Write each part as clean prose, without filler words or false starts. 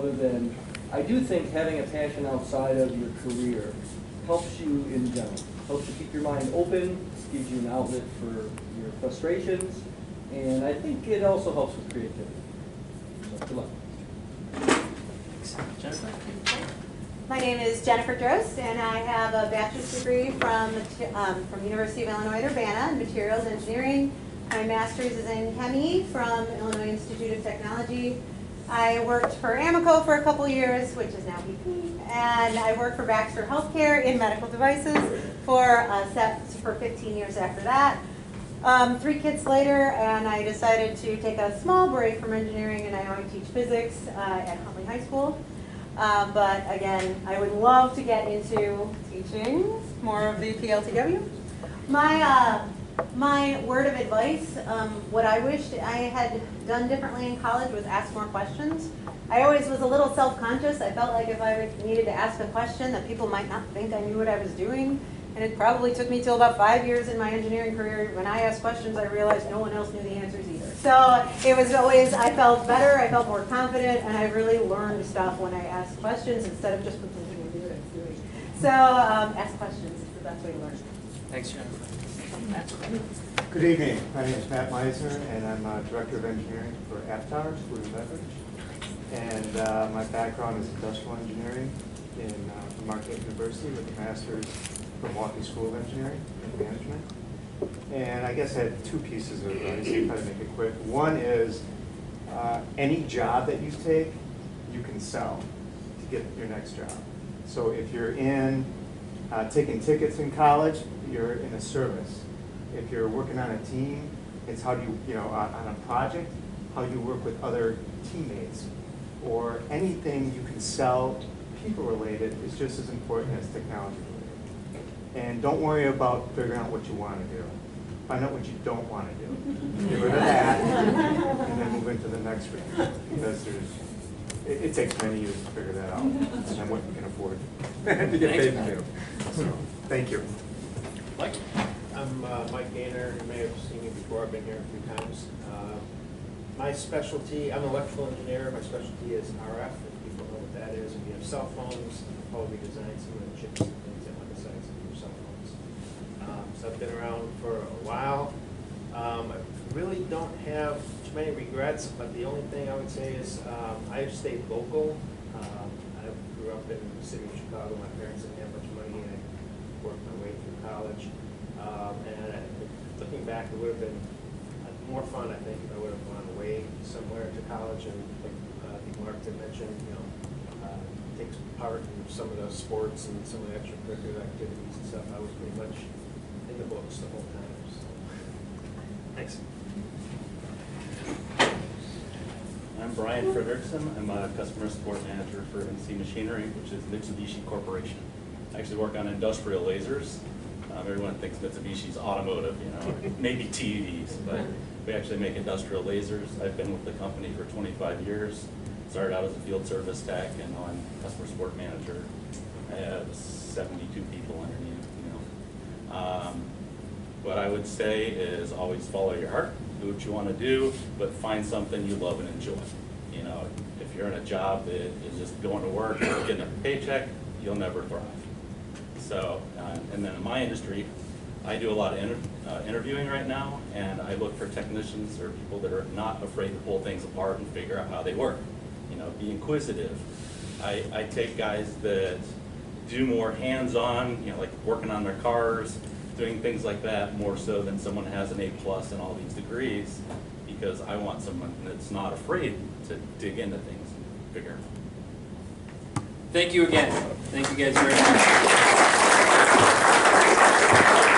other than, I do think having a passion outside of your career helps you in general. Helps you keep your mind open, gives you an outlet for your frustrations, and I think it also helps with creativity. So good luck. Jennifer? My name is Jennifer Drost, and I have a bachelor's degree from University of Illinois at Urbana in materials engineering. My master's is in chemistry from Illinois Institute of Technology. I worked for Amoco for a couple years, which is now BP, and I worked for Baxter Healthcare in medical devices for 15 years after that. 3 kids later, and I decided to take a small break from engineering, and I now teach physics at Huntley High School. But again, I would love to get into teaching more of the PLTW. My word of advice, what I wished I had done differently in college was ask more questions. I always was a little self-conscious. I felt like if I needed to ask a question that people might not think I knew what I was doing. And it probably took me till about 5 years in my engineering career. When I asked questions, I realized no one else knew the answers either. So it was always, I felt better, I felt more confident, and I really learned stuff when I asked questions instead of just pretending to do what I was doing. So ask questions is the best way to learn. Thanks, Jennifer. Good evening. My name is Matt Meisner, and I'm Director of Engineering for Aptar Food and Beverage. And my background is industrial engineering in Marquette University with a master's from Milwaukee School of Engineering and Management. And I guess I had 2 pieces of advice. I'll try to make it quick. One is any job that you take, you can sell to get your next job. So if you're in taking tickets in college, you're in a service. If you're working on a team, it's how do you know, on a project, how you work with other teammates. Or anything you can sell people related is just as important as technology related. And don't worry about figuring out what you want to do. Find out what you don't want to do. Get rid of that, and then move into the next round. Because it takes many years to figure that out, and what you can afford to get paid to do. So, thank you. Mike? I'm Mike Gaynor. You may have seen me before. I've been here a few times. My specialty, I'm an electrical engineer. My specialty is RF, if people know what that is. If you have cell phones, probably design some of the chips and things that on the sides of your cell phones. So I've been around for a while. I really don't have too many regrets, but the only thing I would say is I've stayed local. I grew up in the city of Chicago. My parents didn't have much money, and I worked my way through college. And looking back, it would have been more fun, I think, if I would have gone away somewhere to college. And like I think Mark did mention, takes part in some of the sports and some of the extracurricular activities and stuff. I was pretty much in the books the whole time. So. Thanks. I'm Brian Frederickson. I'm a customer support manager for NC Machinery, which is Mitsubishi Corporation. I actually work on industrial lasers. Everyone thinks Mitsubishi's automotive, maybe TVs, but we actually make industrial lasers. I've been with the company for 25 years. Started out as a field service tech, and now I'm customer support manager. I have 72 people underneath. What I would say is always follow your heart, do what you want to do, but find something you love and enjoy. If you're in a job that is just going to work and getting a paycheck, you'll never thrive. So, and then in my industry, I do a lot of interviewing right now, and I look for technicians or people that are not afraid to pull things apart and figure out how they work. Be inquisitive. I take guys that do more hands-on, like working on their cars, doing things like that, more so than someone who has an A+ and all these degrees, because I want someone that's not afraid to dig into things and figure it out. Thank you again. Thank you guys very much.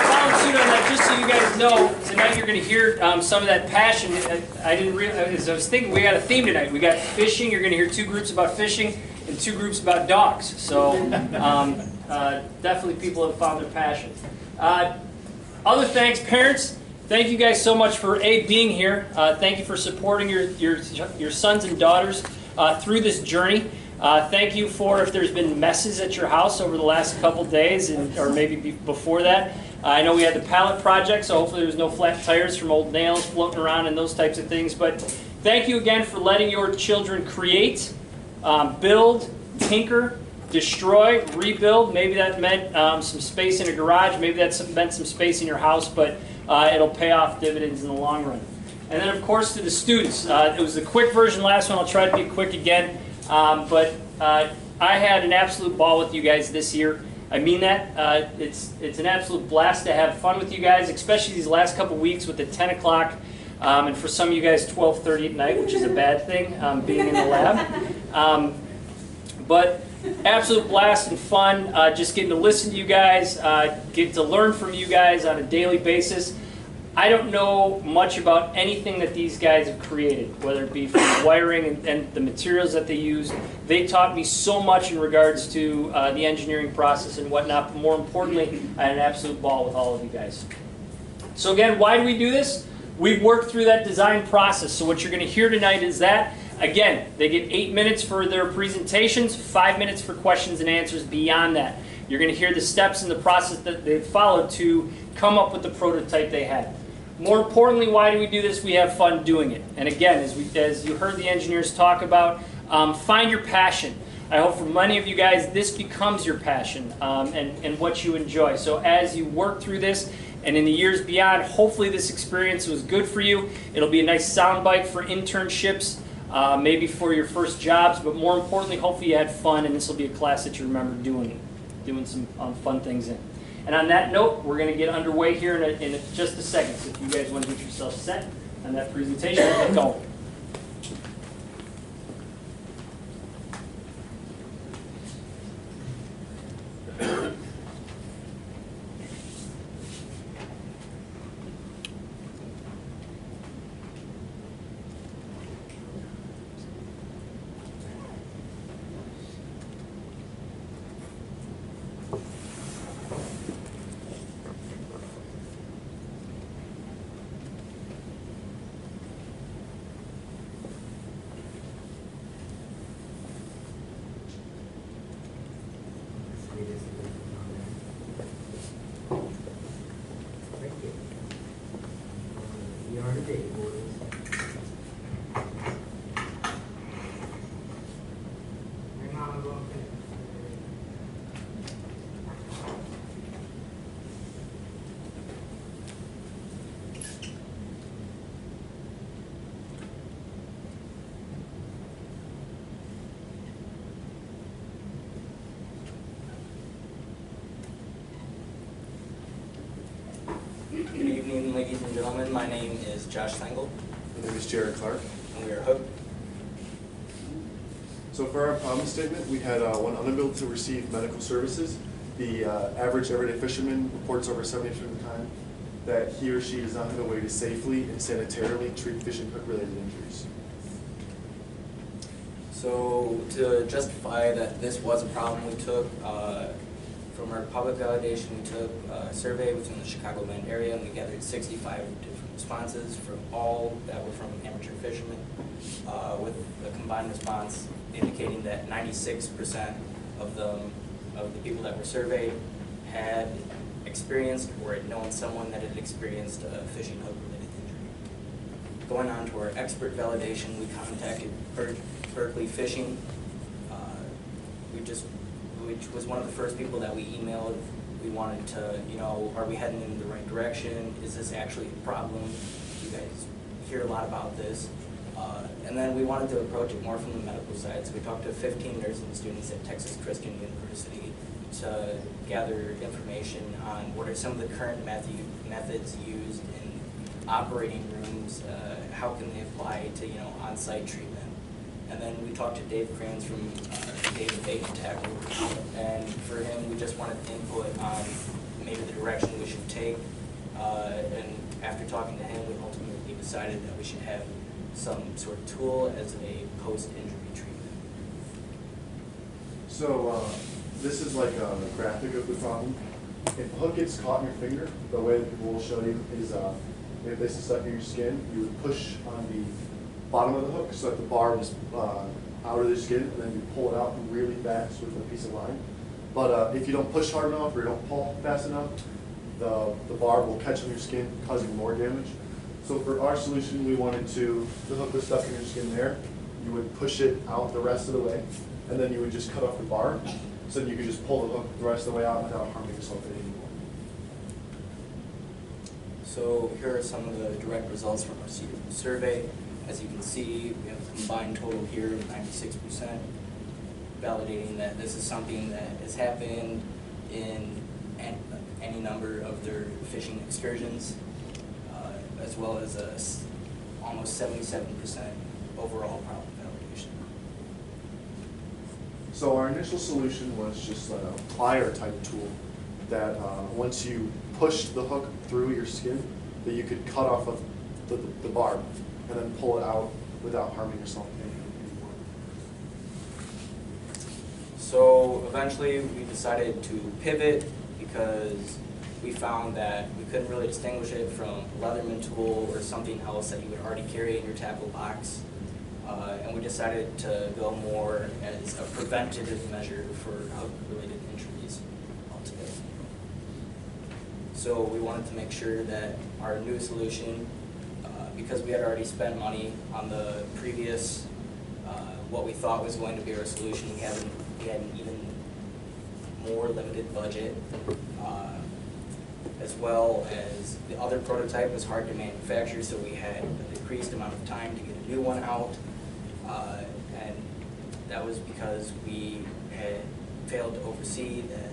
Following suit on that, just so you guys know, tonight you're going to hear some of that passion. I didn't realize, I was thinking we got a theme tonight. We got fishing. You're going to hear 2 groups about fishing and 2 groups about dogs. So definitely people have found their passion. Other thanks, parents. Thank you guys so much for being here. Thank you for supporting your sons and daughters through this journey. Thank you for if there's been messes at your house over the last couple days, or maybe before that. I know we had the pallet project, so hopefully there was no flat tires from old nails floating around and those types of things. But thank you again for letting your children create build, tinker, destroy, rebuild. Maybe that meant some space in a garage. Maybe that meant some space in your house, but it'll pay off dividends in the long run. And then, of course, to the students. It was the quick version last one. I'll try to be quick again. But I had an absolute ball with you guys this year. I mean that. It's an absolute blast to have fun with you guys, especially these last couple weeks with the 10 o'clock. And for some of you guys, 12:30 at night, which is a bad thing, being in the lab. But absolute blast and fun, just getting to listen to you guys, get to learn from you guys on a daily basis. I don't know much about anything that these guys have created, whether it be from wiring and the materials that they use. They taught me so much in regards to the engineering process and whatnot, but more importantly, I had an absolute ball with all of you guys. So again, why do we do this? We've worked through that design process, so what you're going to hear tonight is that. Again, they get 8 minutes for their presentations, 5 minutes for questions and answers beyond that. You're going to hear the steps in the process that they've followed to come up with the prototype they had. More importantly, why do we do this? We have fun doing it. And again, as you heard the engineers talk about, find your passion. I hope for many of you guys, this becomes your passion and what you enjoy. So as you work through this, and in the years beyond, hopefully this experience was good for you. It'll be a nice soundbite for internships, maybe for your first jobs, but more importantly, hopefully you had fun, and this will be a class that you remember doing some fun things in. And on that note, we're going to get underway here in just a second. So if you guys want to get yourself set on that presentation, get going. Good evening, ladies and gentlemen. My name is Josh Sengel. My name is Jared Clark. And we are Hope. So for our promise statement, we had one unable to receive medical services. The average everyday fisherman reports over 70% of the time that he or she does not have a way to safely and sanitarily treat fish and hook-related injuries. So to justify that this was a problem, we took, from our public validation, we took a survey within the Chicagoland area, and we gathered 65 different responses from all that were from amateur fishermen, with a combined response indicating that 96% of the people that were surveyed had experienced or had known someone that had experienced a fishing hook-related injury. Going on to our expert validation, we contacted Berkeley Fishing, which was one of the first people that we emailed. We wanted to, are we heading in the right direction? Is this actually a problem? You guys hear a lot about this. And then we wanted to approach it more from the medical side. So we talked to 15 nursing students at Texas Christian University to gather information on what are some of the current methods used in operating rooms, how can they apply to on-site treatment. And then we talked to Dave Kranz from Dave Bait and Tackle, and for him we just wanted input on maybe the direction we should take. And after talking to him, we ultimately decided that we should have some sort of tool as a post-injury treatment. So this is like a graphic of the problem. If a hook gets caught in your finger, the way that people will show you is if this is stuck in your skin, you would push on the bottom of the hook so that the barb is out of the skin, and then you pull it out really fast with a piece of line. But if you don't push hard enough or you don't pull fast enough, the barb will catch on your skin, causing more damage. So for our solution, we wanted the hook was stuck in your skin there. you would push it out the rest of the way, and then you would just cut off the bar, so then you could just pull the hook the rest of the way out without harming yourself anymore. So here are some of the direct results from our survey. As you can see, we have a combined total here of 96%, validating that this is something that has happened in any number of their fishing excursions, as well as almost 77% overall problem validation. So our initial solution was just a plier type tool that once you pushed the hook through your skin, that you could cut off of the barb and then pull it out without harming yourself anymore. So eventually we decided to pivot because we found that we couldn't really distinguish it from a Leatherman tool or something else that you would already carry in your tackle box. And we decided to go more as a preventative measure for hook-related injuries altogether. So we wanted to make sure that our new solution, because we had already spent money on the previous, what we thought was going to be our solution, we had an even more limited budget, as well as the other prototype was hard to manufacture, so we had a decreased amount of time to get a new one out. And that was because we had failed to oversee that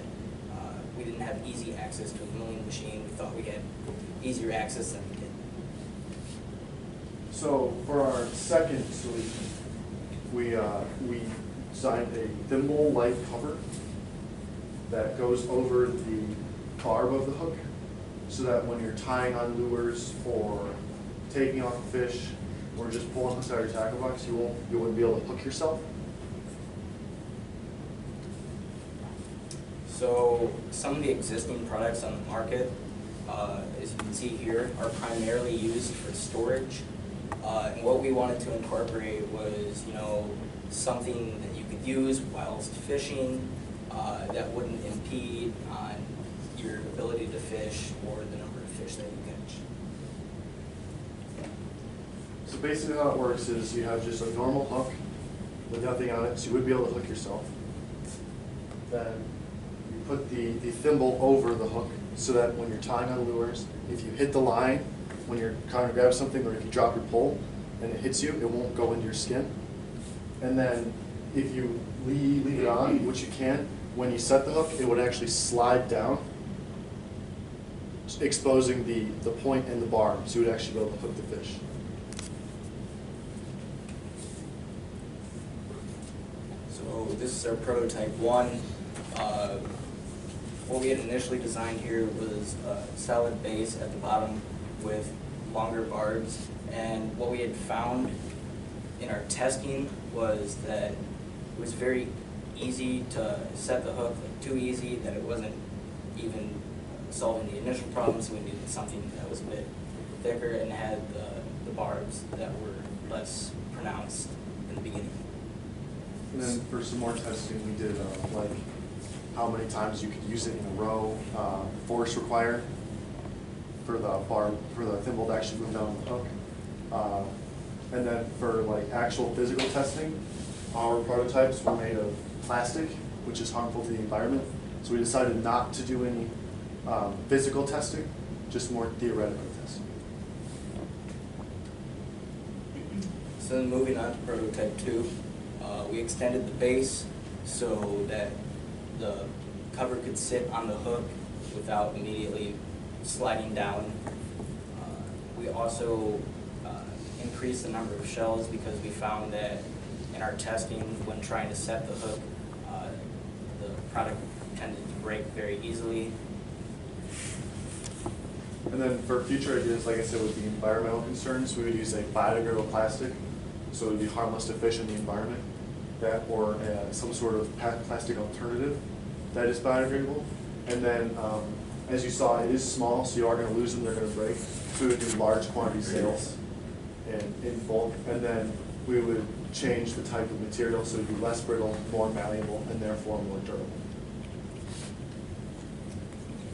we didn't have easy access to a milling machine. We thought we had easier access than we did. So for our second solution, we designed a thimble-like cover that goes over the barb of the hook, so that when you're tying on lures or taking off a fish or just pulling hooks out of your tackle box, you wouldn't be able to hook yourself. So some of the existing products on the market, as you can see here, are primarily used for storage. And what we wanted to incorporate was, something that you could use whilst fishing that wouldn't impede on your ability to fish or the number of fish that you catch. So basically how it works is you have just a normal hook with nothing on it, so you would be able to hook yourself. Then you put the thimble over the hook so that when you're tying on lures, if you hit the line, when you're trying to grab something, or if you drop your pole and it hits you, it won't go into your skin. And then if you leave it on, which you can, when you set the hook, it would actually slide down, exposing the point and the barb, so you would actually be able to hook the fish. So this is our prototype 1. What we had initially designed here was a solid base at the bottom with longer barbs, and what we had found in our testing was that it was very easy to set the hook, too easy that it wasn't even solving the initial problem, so we needed something that was a bit thicker and had the barbs that were less pronounced in the beginning. And then for some more testing, we did like how many times you could use it in a row, force required for the barb, for the thimble to actually move down the hook. And then for like actual physical testing, our prototypes were made of plastic, which is harmful to the environment. So we decided not to do any physical testing, just more theoretical testing. So then moving on to prototype 2, we extended the base so that the cover could sit on the hook without immediately sliding down. We also increased the number of shells because we found that in our testing, when trying to set the hook, the product tended to break very easily. And then for future ideas, like I said, with the environmental concerns, we would use a biodegradable plastic, so it would be harmless to fish in the environment, that or some sort of plastic alternative that is biodegradable. And then, as you saw, it is small, so you are going to lose them, they're going to break. So we would do large quantity sales in bulk, and then we would change the type of material so it would be less brittle, more malleable, and therefore more durable.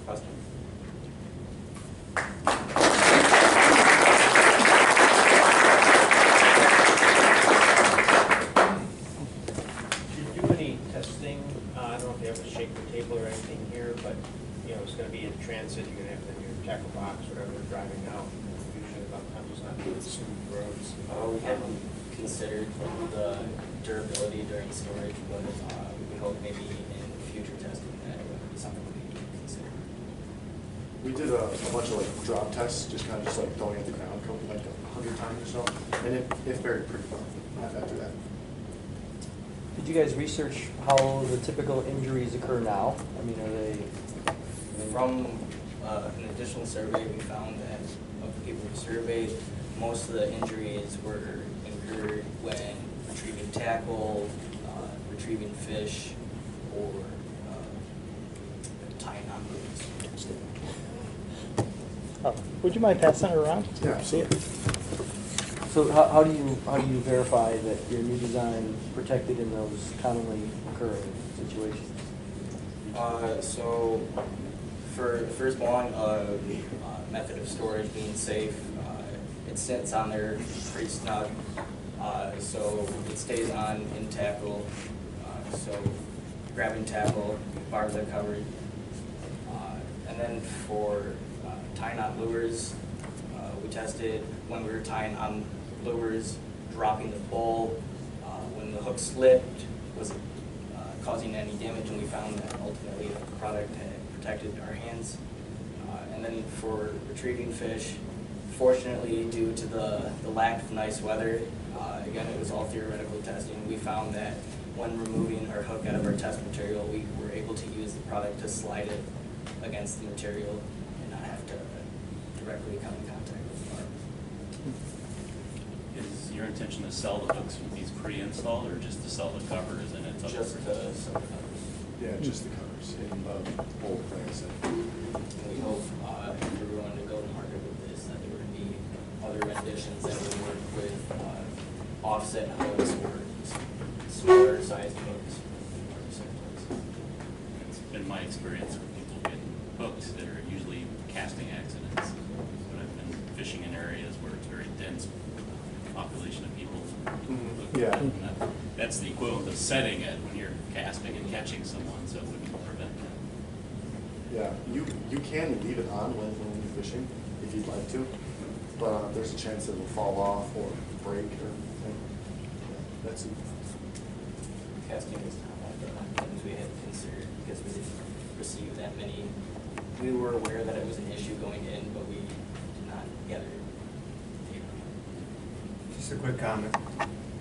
Question? have a shaker table or anything here, but, you know, it's gonna be in transit, you're gonna have it in your tackle box, whatever, driving out. Usually about times it's not good smooth roads. We haven't considered the durability during storage, but we hope maybe in future testing that it would be something we consider. We did a bunch of like drop tests, just kind of just like throwing at the ground, like 100 times or so, and it fared pretty well after that. Did you guys research how the typical injuries occur now? I mean, are they? From an additional survey, we found that of the people we surveyed, most of the injuries were incurred when retrieving tackle, retrieving fish, or tying on buoys. Oh, would you mind passing it around? Yeah. See it. So how do you verify that your new design protected in those commonly occurring situations? So for the first one, method of storage being safe, it sits on there pretty snug, so it stays on in tackle. So grabbing tackle, bars are covered. And then for tying on lures, we tested when we were tying on lures, dropping the pole, when the hook slipped, was it causing any damage, and we found that ultimately the product had protected our hands. And then for retrieving fish, fortunately due to the lack of nice weather, again it was all theoretical testing, we found that when removing our hook out of our test material, we were able to use the product to slide it against the material and not have to directly come in contact with the barb. Is your intention to sell the hooks with these pre-installed or just to sell the covers and it's up Just for- the sub covers. Yeah, just the covers in bold, like I said. And we hope if we were going to go to market with this, that there would be other renditions that would work with offset hooks or smaller sized hooks. It's been my experience with people getting hooked that are usually casting accidents. But I've been fishing in areas where it's very dense population of people. Yeah. And that's the equivalent of setting it when you're casting and catching someone, so it wouldn't prevent that. Yeah, you can leave it on when you're fishing if you'd like to, but there's a chance it will fall off or break or anything. Yeah, that's it. Casting is not one of the things we had considered because we didn't receive that many. We were aware that it was an issue going in, but we did not gather data. Just a quick comment.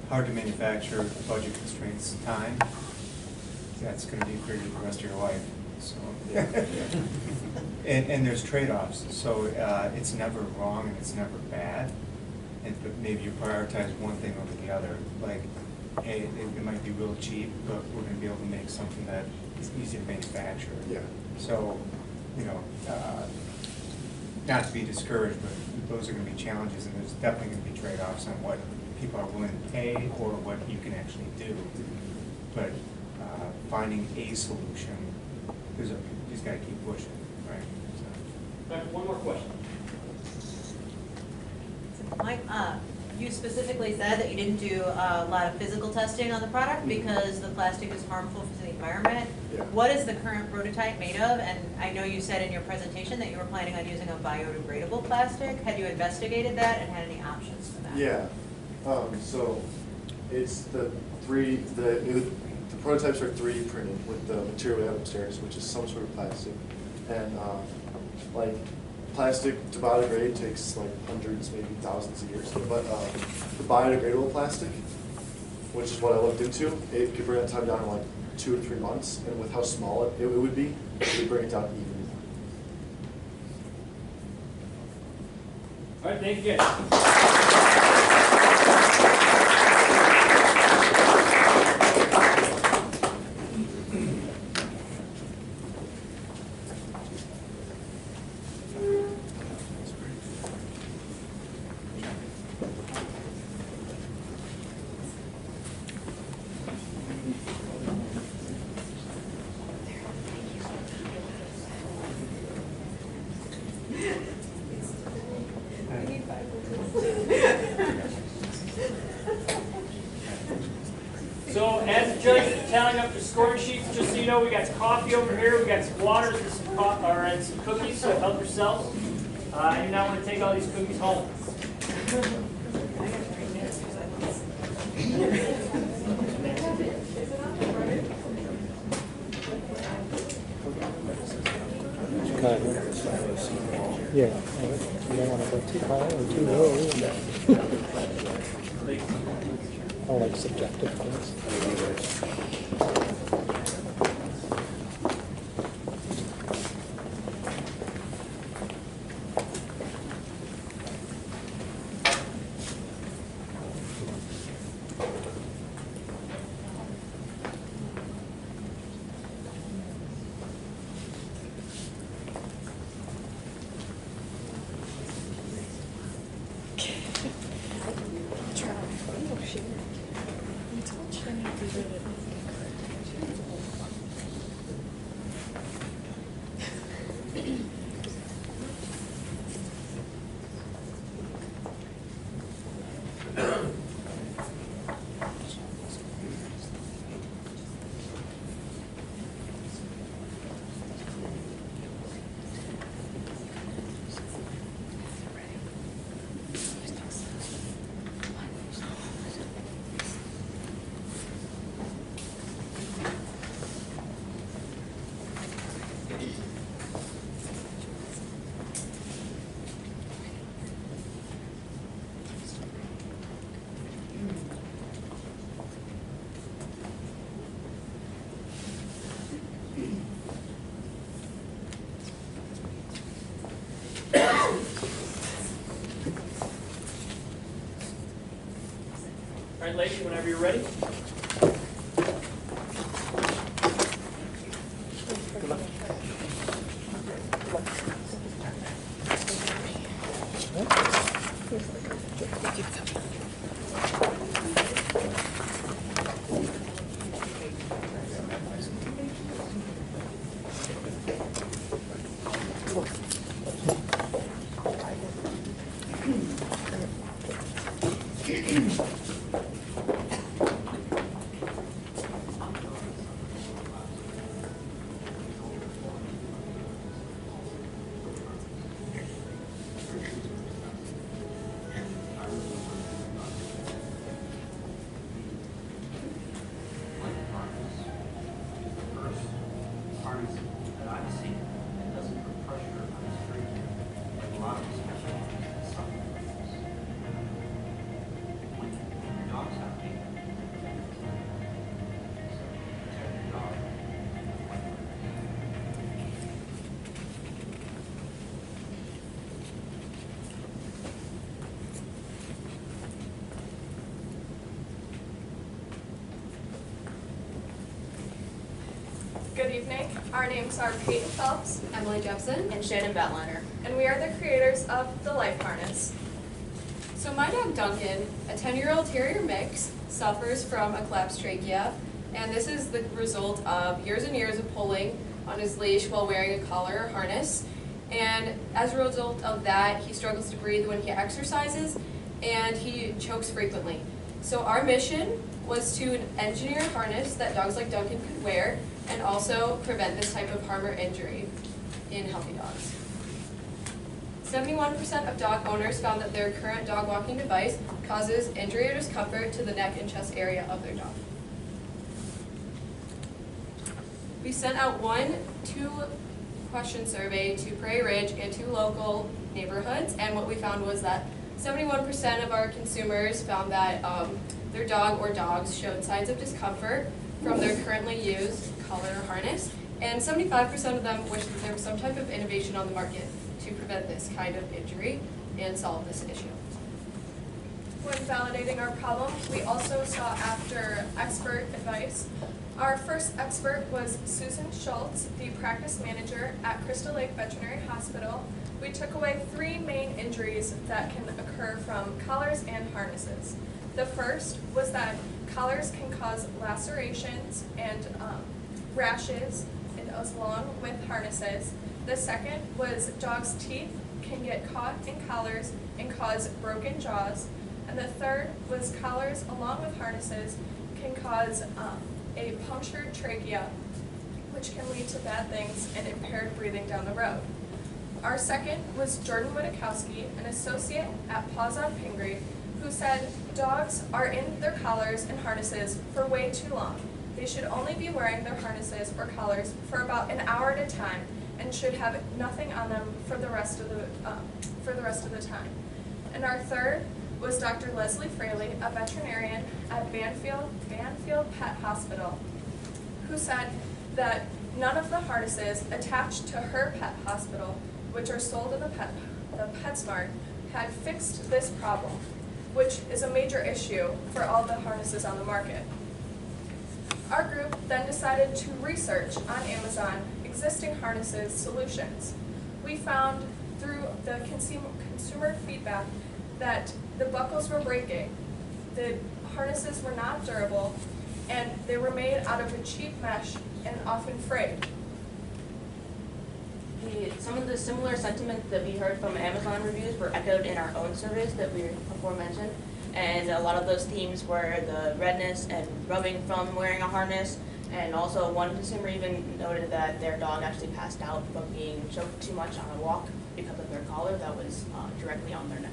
Hard to manufacture, budget constraints, time. That's going to be for you the rest of your life. So, and there's trade-offs. So it's never wrong and it's never bad. But maybe you prioritize one thing over the other. Like, hey, it might be real cheap, but we're going to be able to make something that is easy to manufacture. Yeah. So, you know, not to be discouraged, but those are going to be challenges, and there's definitely going to be trade-offs on what people are willing to pay or what you can actually do. But finding a solution, you just got to keep pushing, right? One more question. Mike, you specifically said that you didn't do a lot of physical testing on the product because the plastic is harmful to the environment. Yeah. What is the current prototype made of? And I know you said in your presentation that you were planning on using a biodegradable plastic. Had you investigated that and had any options for that? Yeah. So it's the prototypes are 3D printed with the material we have upstairs, which is some sort of plastic. And like plastic to biodegrade takes like hundreds, maybe thousands of years. But the biodegradable plastic, which is what I looked into, it could bring that time down to like 2 or 3 months. And with how small it would be, it would bring it down even more. All right, thank you guys. up your scoring sheets. Just so you know, we got coffee over here. We got some waters and some cookies. So help yourselves. I do not want to take all these cookies home. Yeah, you don't want to go too high or too low. I like subjective things. All right, lady, whenever you're ready. Good evening. Our names are Peyton Phelps, Emily Jepson, and Shannon Batliner, and we are the creators of the Life Harness. So my dog Duncan, a 10-year-old terrier mix, suffers from a collapsed trachea, and this is the result of years and years of pulling on his leash while wearing a collar or harness. And as a result of that, he struggles to breathe when he exercises, and he chokes frequently. So our mission was to engineer a harness that dogs like Duncan could wear and also prevent this type of harm or injury in healthy dogs. 71% of dog owners found that their current dog walking device causes injury or discomfort to the neck and chest area of their dog. We sent out one 2-question survey to Prairie Ridge and 2 local neighborhoods, and what we found was that 71% of our consumers found that their dog or dogs showed signs of discomfort from their currently used collar or harness, and 75% of them wished that there was some type of innovation on the market to prevent this kind of injury and solve this issue. When validating our problem, we also sought after expert advice. Our first expert was Susan Schultz, the practice manager at Crystal Lake Veterinary Hospital. We took away 3 main injuries that can occur from collars and harnesses. The first was that collars can cause lacerations and rashes, and along with harnesses. The second was dogs' teeth can get caught in collars and cause broken jaws. And the third was collars along with harnesses can cause a punctured trachea, which can lead to bad things and impaired breathing down the road. Our second was Jordan Witakowski, an associate at Paws on Pingree, who said dogs are in their collars and harnesses for way too long. They should only be wearing their harnesses or collars for about an hour at a time and should have nothing on them for the rest of the time. And our third was Dr. Leslie Fraley, a veterinarian at Banfield Pet Hospital, who said that none of the harnesses attached to her pet hospital, which are sold in the PetSmart, had fixed this problem, which is a major issue for all the harnesses on the market. Our group then decided to research on Amazon existing harnesses solutions. We found through the consumer feedback that the buckles were breaking, the harnesses were not durable, and they were made out of a cheap mesh and often frayed. Some of the similar sentiments that we heard from Amazon reviews were echoed in our own surveys that we before mentioned, and a lot of those themes were the redness and rubbing from wearing a harness, and also one consumer even noted that their dog actually passed out from being choked too much on a walk because of their collar that was directly on their neck.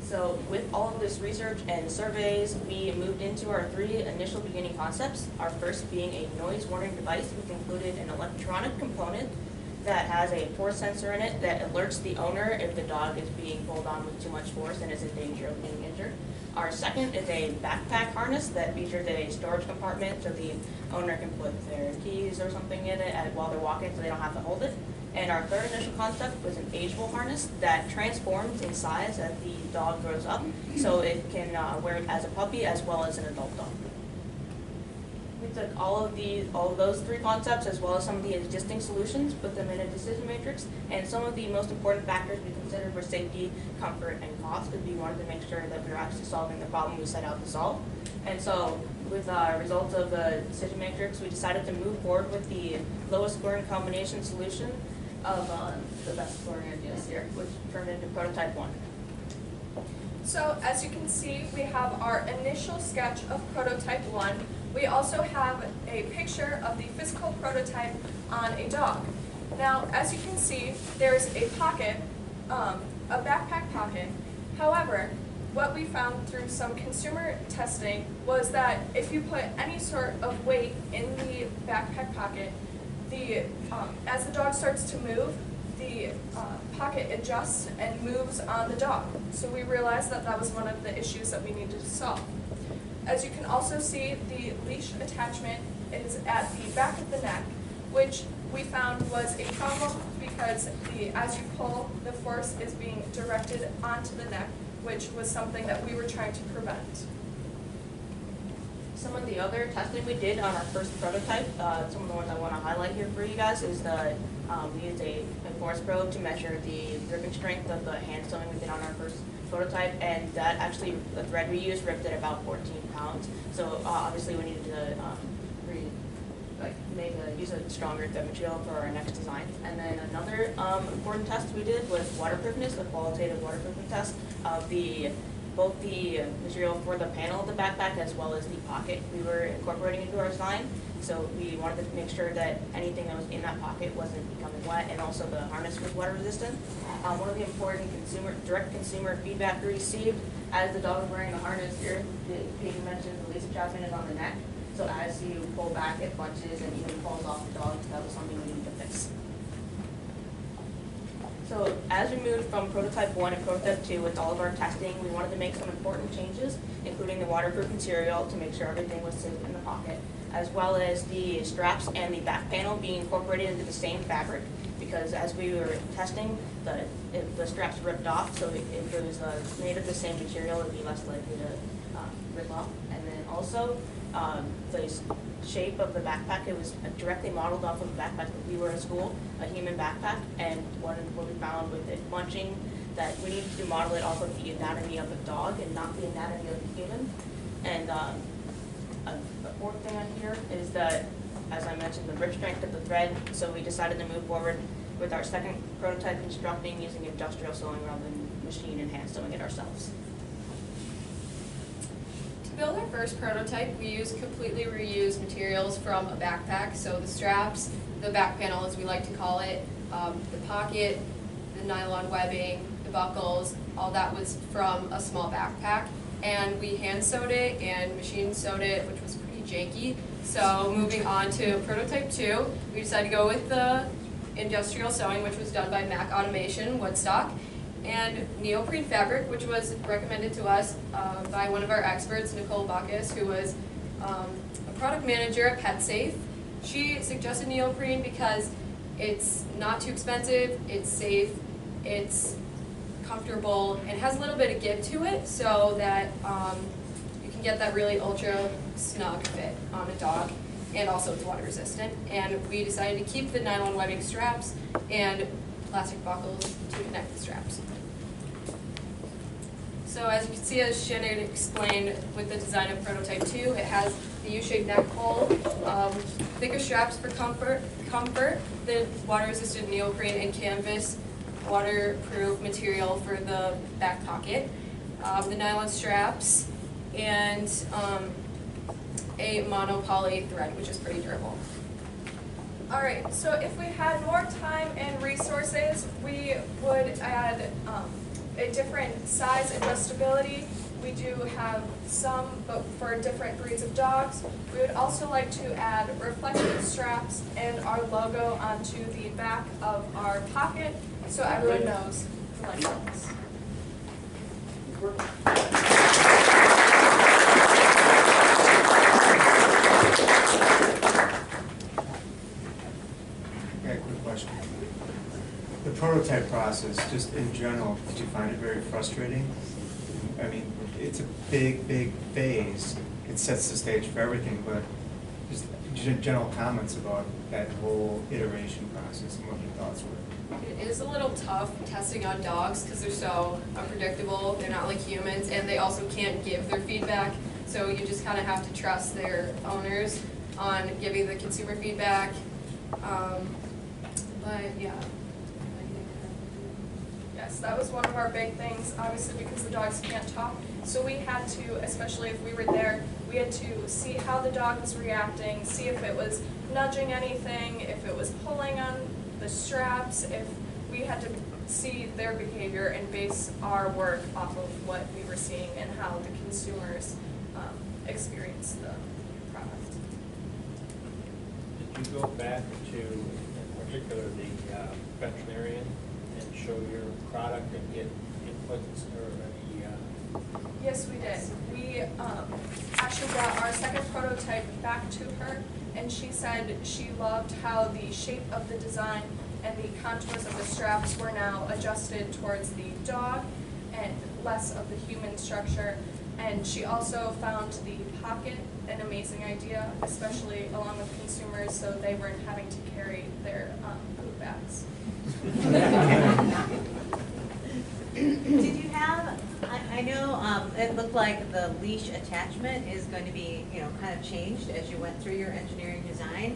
So with all of this research and surveys, we moved into our three initial beginning concepts. Our first being a noise warning device, which included an electronic component that has a force sensor in it that alerts the owner if the dog is being pulled on with too much force and is in danger of being injured. Our second is a backpack harness that features a storage compartment so the owner can put their keys or something in it while they're walking so they don't have to hold it. And our third initial concept was an ageable harness that transforms in size as the dog grows up, so it can wear it as a puppy as well as an adult dog. We took all of those three concepts as well as some of the existing solutions, put them in a decision matrix, and some of the most important factors we considered were safety, comfort, and cost, because we wanted to make sure that we were actually solving the problem we set out to solve. And so with our results of the decision matrix, we decided to move forward with the lowest scoring combination solution of the best scoring ideas here, which turned into prototype 1. So as you can see, we have our initial sketch of prototype 1. We also have a picture of the physical prototype on a dog. Now, as you can see, there's a pocket, a backpack pocket. However, what we found through some consumer testing was that if you put any sort of weight in the backpack pocket, as the dog starts to move, the pocket adjusts and moves on the dog. So we realized that that was one of the issues that we needed to solve. As you can also see, the leash attachment is at the back of the neck, which we found was a problem because as you pull, the force is being directed onto the neck, which was something that we were trying to prevent. Some of the other testing we did on our first prototype, some of the ones I want to highlight here for you guys, is we used a force probe to measure the ripping strength of the hand sewing we did on our first prototype, and that actually, the thread we used ripped at about 14 pounds. So obviously we needed to use a stronger thread material for our next design. And then another important test we did was waterproofness, a qualitative waterproofing test of both the material for the panel of the backpack as well as the pocket we were incorporating into our design. So we wanted to make sure that anything that was in that pocket wasn't becoming wet, and also the harness was water resistant. One of the important direct consumer feedback we received as the dog was wearing the harness here, Katie mentioned the leash attachment is on the neck. So as you pull back, it bunches and even falls off the dog. So that was something we needed to fix. So as we moved from prototype 1 and prototype 2 with all of our testing, we wanted to make some important changes, including the waterproof material to make sure everything was safe in the pocket, as well as the straps and the back panel being incorporated into the same fabric, because as we were testing, the straps ripped off, so if it was made of the same material, it would be less likely to rip off. And then also, the shape of the backpack, it was directly modeled off of the backpack that we were in school, a human backpack, and what we found with it munching, that we needed to model it off of the anatomy of the dog and not the anatomy of the human. And the fourth thing on here is that, as I mentioned, the rip strength of the thread, so we decided to move forward with our second prototype constructing using industrial sewing rather than machine and hand sewing it ourselves. build our first prototype, we used completely reused materials from a backpack. So the straps, the back panel as we like to call it, the pocket, the nylon webbing, the buckles, all that was from a small backpack. And we hand sewed it and machine sewed it, which was pretty janky. So moving on to prototype 2, we decided to go with the industrial sewing, which was done by Mac Automation, Woodstock, and neoprene fabric, which was recommended to us by one of our experts, Nicole Bacchus, who was a product manager at PetSafe. She suggested neoprene because it's not too expensive, it's safe, it's comfortable, and has a little bit of give to it so that you can get that really ultra snug fit on a dog, and also it's water resistant. And we decided to keep the nylon webbing straps and plastic buckles to connect the straps. So as you can see, as Shannon explained with the design of prototype 2, it has the U-shaped neck hole, thicker straps for comfort, the water-resistant neoprene and canvas waterproof material for the back pocket, the nylon straps, and a monopoly thread, which is pretty durable. All right, so if we had more time and resources, we would add a different size adjustability. We do have some, but for different breeds of dogs. We would also like to add reflective straps and our logo onto the back of our pocket so everyone knows the license. Okay, quick question. The prototype process, just in general, did you find it very frustrating? I mean, it's a big, big phase. It sets the stage for everything, but just general comments about that whole iteration process and what your thoughts were. It is a little tough testing on dogs because they're so unpredictable. They're not like humans, and they also can't give their feedback. So you just kind of have to trust their owners on giving the consumer feedback. But yeah. Yes, that was one of our big things, obviously because the dogs can't talk. So we had to, especially if we were there, we had to see how the dog was reacting, see if it was nudging anything, if it was pulling on the straps, if we had to see their behavior and base our work off of what we were seeing and how the consumers experienced the product. Did you go back to, in particular, the veterinarian and show your product and get inputs or any? Yes, we did. We actually brought our second prototype back to her, and she said she loved how the shape of the design and the contours of the straps were now adjusted towards the dog and less of the human structure. And she also found the pocket an amazing idea, especially along with consumers, so they weren't having to carry their food bags. Did you have, I know it looked like the leash attachment is going to be, kind of changed as you went through your engineering design.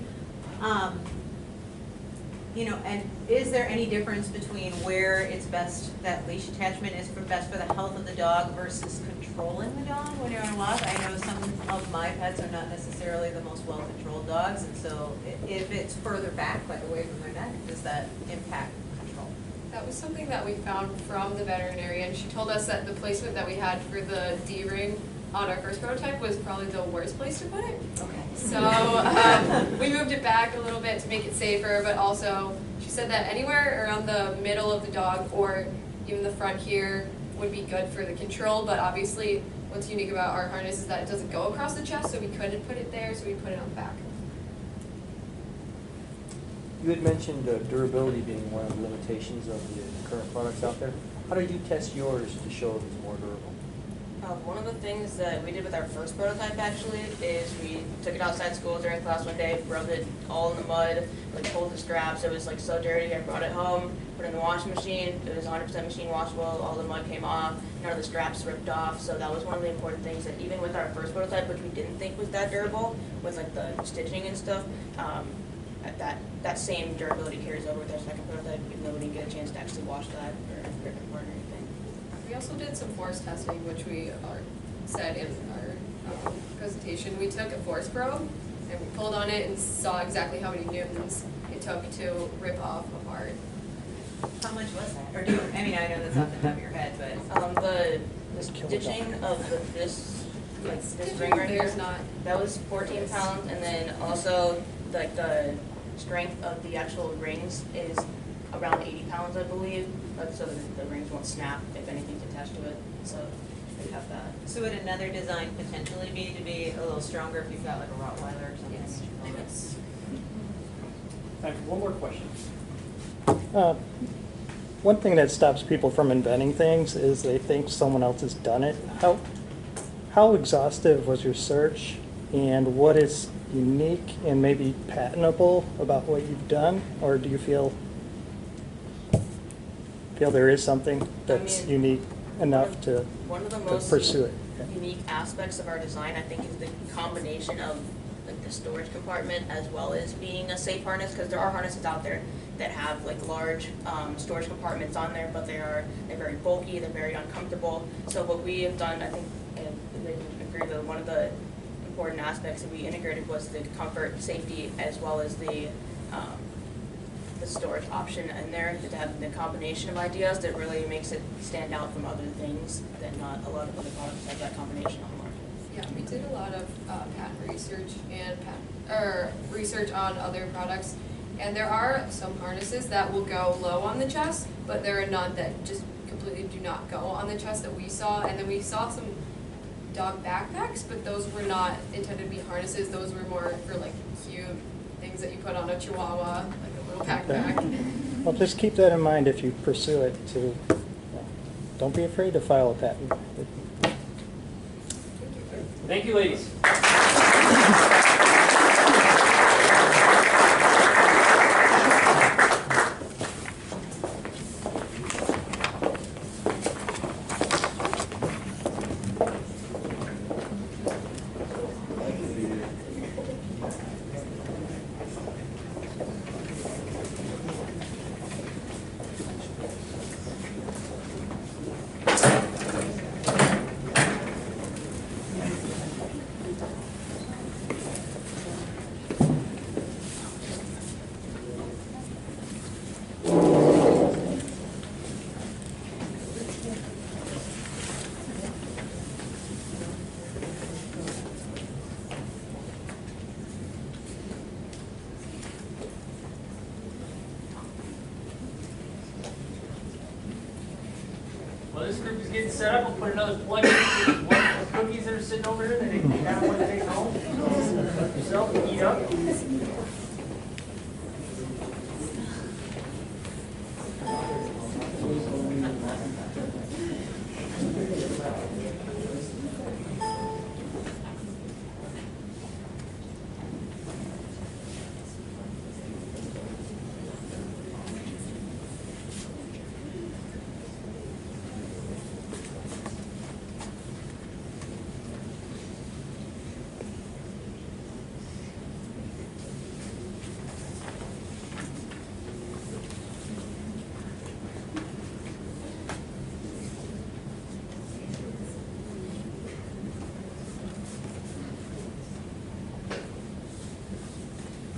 And is there any difference between where it's best, that leash attachment is best for the health of the dog versus controlling the dog when you're on a walk? I know some of my pets are not necessarily the most well-controlled dogs, and so if it's further back, like away from their neck, does that impact control? That was something that we found from the veterinarian. She told us that the placement that we had for the D-ring on our first prototype was probably the worst place to put it. Okay. So we moved it back a little bit to make it safer, but also she said that anywhere around the middle of the dog or even the front here would be good for the control, but obviously what's unique about our harness is that it doesn't go across the chest, so we couldn't put it there, so we put it on the back. You had mentioned durability being one of the limitations of the current products out there. How did you test yours to show it was more durable? One of the things that we did with our first prototype actually is we took it outside school during class one day, rubbed it all in the mud, pulled the straps. It was so dirty. I brought it home, put it in the washing machine. It was 100% machine washable. All the mud came off. None of the straps ripped off. So that was one of the important things that even with our first prototype, which we didn't think was that durable, with the stitching and stuff, that same durability carries over with our second prototype, even though we didn't get a chance to actually wash that or rip it apart or anything. We also did some force testing, which we said in our presentation we took, a force probe, and we pulled on it and saw exactly how many newtons it took to rip off a part. How much was that? Or do you, I mean, I know that's off the top of your head, but. The stitching of this ring right here, There's not. that was 14 pounds, and then also like the strength of the actual rings is around 80 pounds, I believe, so that the rings won't snap if anything's attached to it. So we have that. So would another design potentially be to be a little stronger if you've got like a Rottweiler or something? Yes. Yes. Time for one more question. One thing that stops people from inventing things is they think someone else has done it. How exhaustive was your search, and what is unique and maybe patentable about what you've done, or do you feel there is something that's unique enough to One of the most pursue it? unique aspects of our design, I think, is the combination of like the storage compartment as well as being a safe harness, because there are harnesses out there that have like large storage compartments on there, but they're very bulky, they're very uncomfortable. So what we have done, I think, and they agree that one of the important aspects that we integrated was the comfort, safety, as well as the storage option in there, to have the combination of ideas that really makes it stand out from other things that not a lot of other products have that combination on the market. Yeah, we did a lot of patent research and research on other products, and there are some harnesses that will go low on the chest, but there are none that just completely do not go on the chest that we saw. And then we saw some dog backpacks, but those were not intended to be harnesses. Those were more for like cute things that you put on a chihuahua, like a little backpack. Well, just keep that in mind if you pursue it too. Don't be afraid to file a patent. Thank you, ladies. Well, this group is getting set up. We'll put another plug in for one of the cookies that are sitting over here that they can kind of want to take home. Yourself and eat up.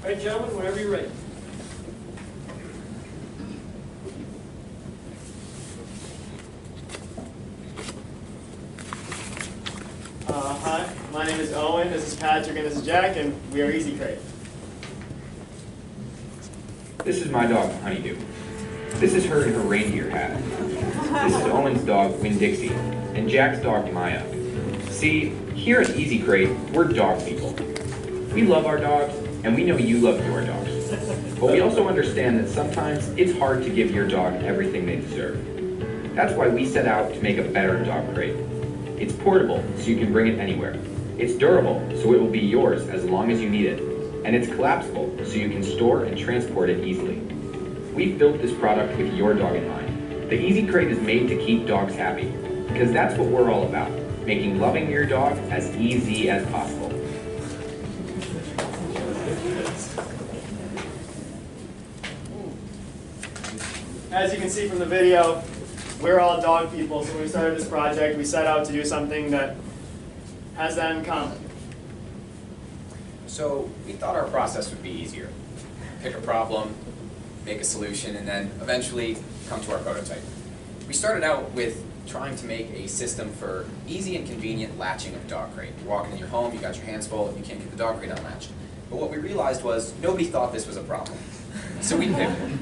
All right, gentlemen, whenever you're ready. Hi, my name is Owen, this is Patrick, and this is Jack, and we are Easy Crate. This is my dog, Honeydew. This is her in her reindeer hat. This is Owen's dog, Winn-Dixie, and Jack's dog, Maya. See, here at Easy Crate, we're dog people. We love our dogs, and we know you love your dogs. But we also understand that sometimes it's hard to give your dog everything they deserve. That's why we set out to make a better dog crate. It's portable, so you can bring it anywhere. It's durable, so it will be yours as long as you need it. And it's collapsible, so you can store and transport it easily. We've built this product with your dog in mind. The Easy Crate is made to keep dogs happy, because that's what we're all about, making loving your dog as easy as possible. As you can see from the video, we're all dog people, so when we started this project, we set out to do something that has that in common? So we thought our process would be easier. Pick a problem, make a solution, and then eventually come to our prototype. We started out with trying to make a system for easy and convenient latching of a dog crate. You're walking in your home, you got your hands full, you can't get the dog crate unlatched. But what we realized was nobody thought this was a problem. So we pivoted.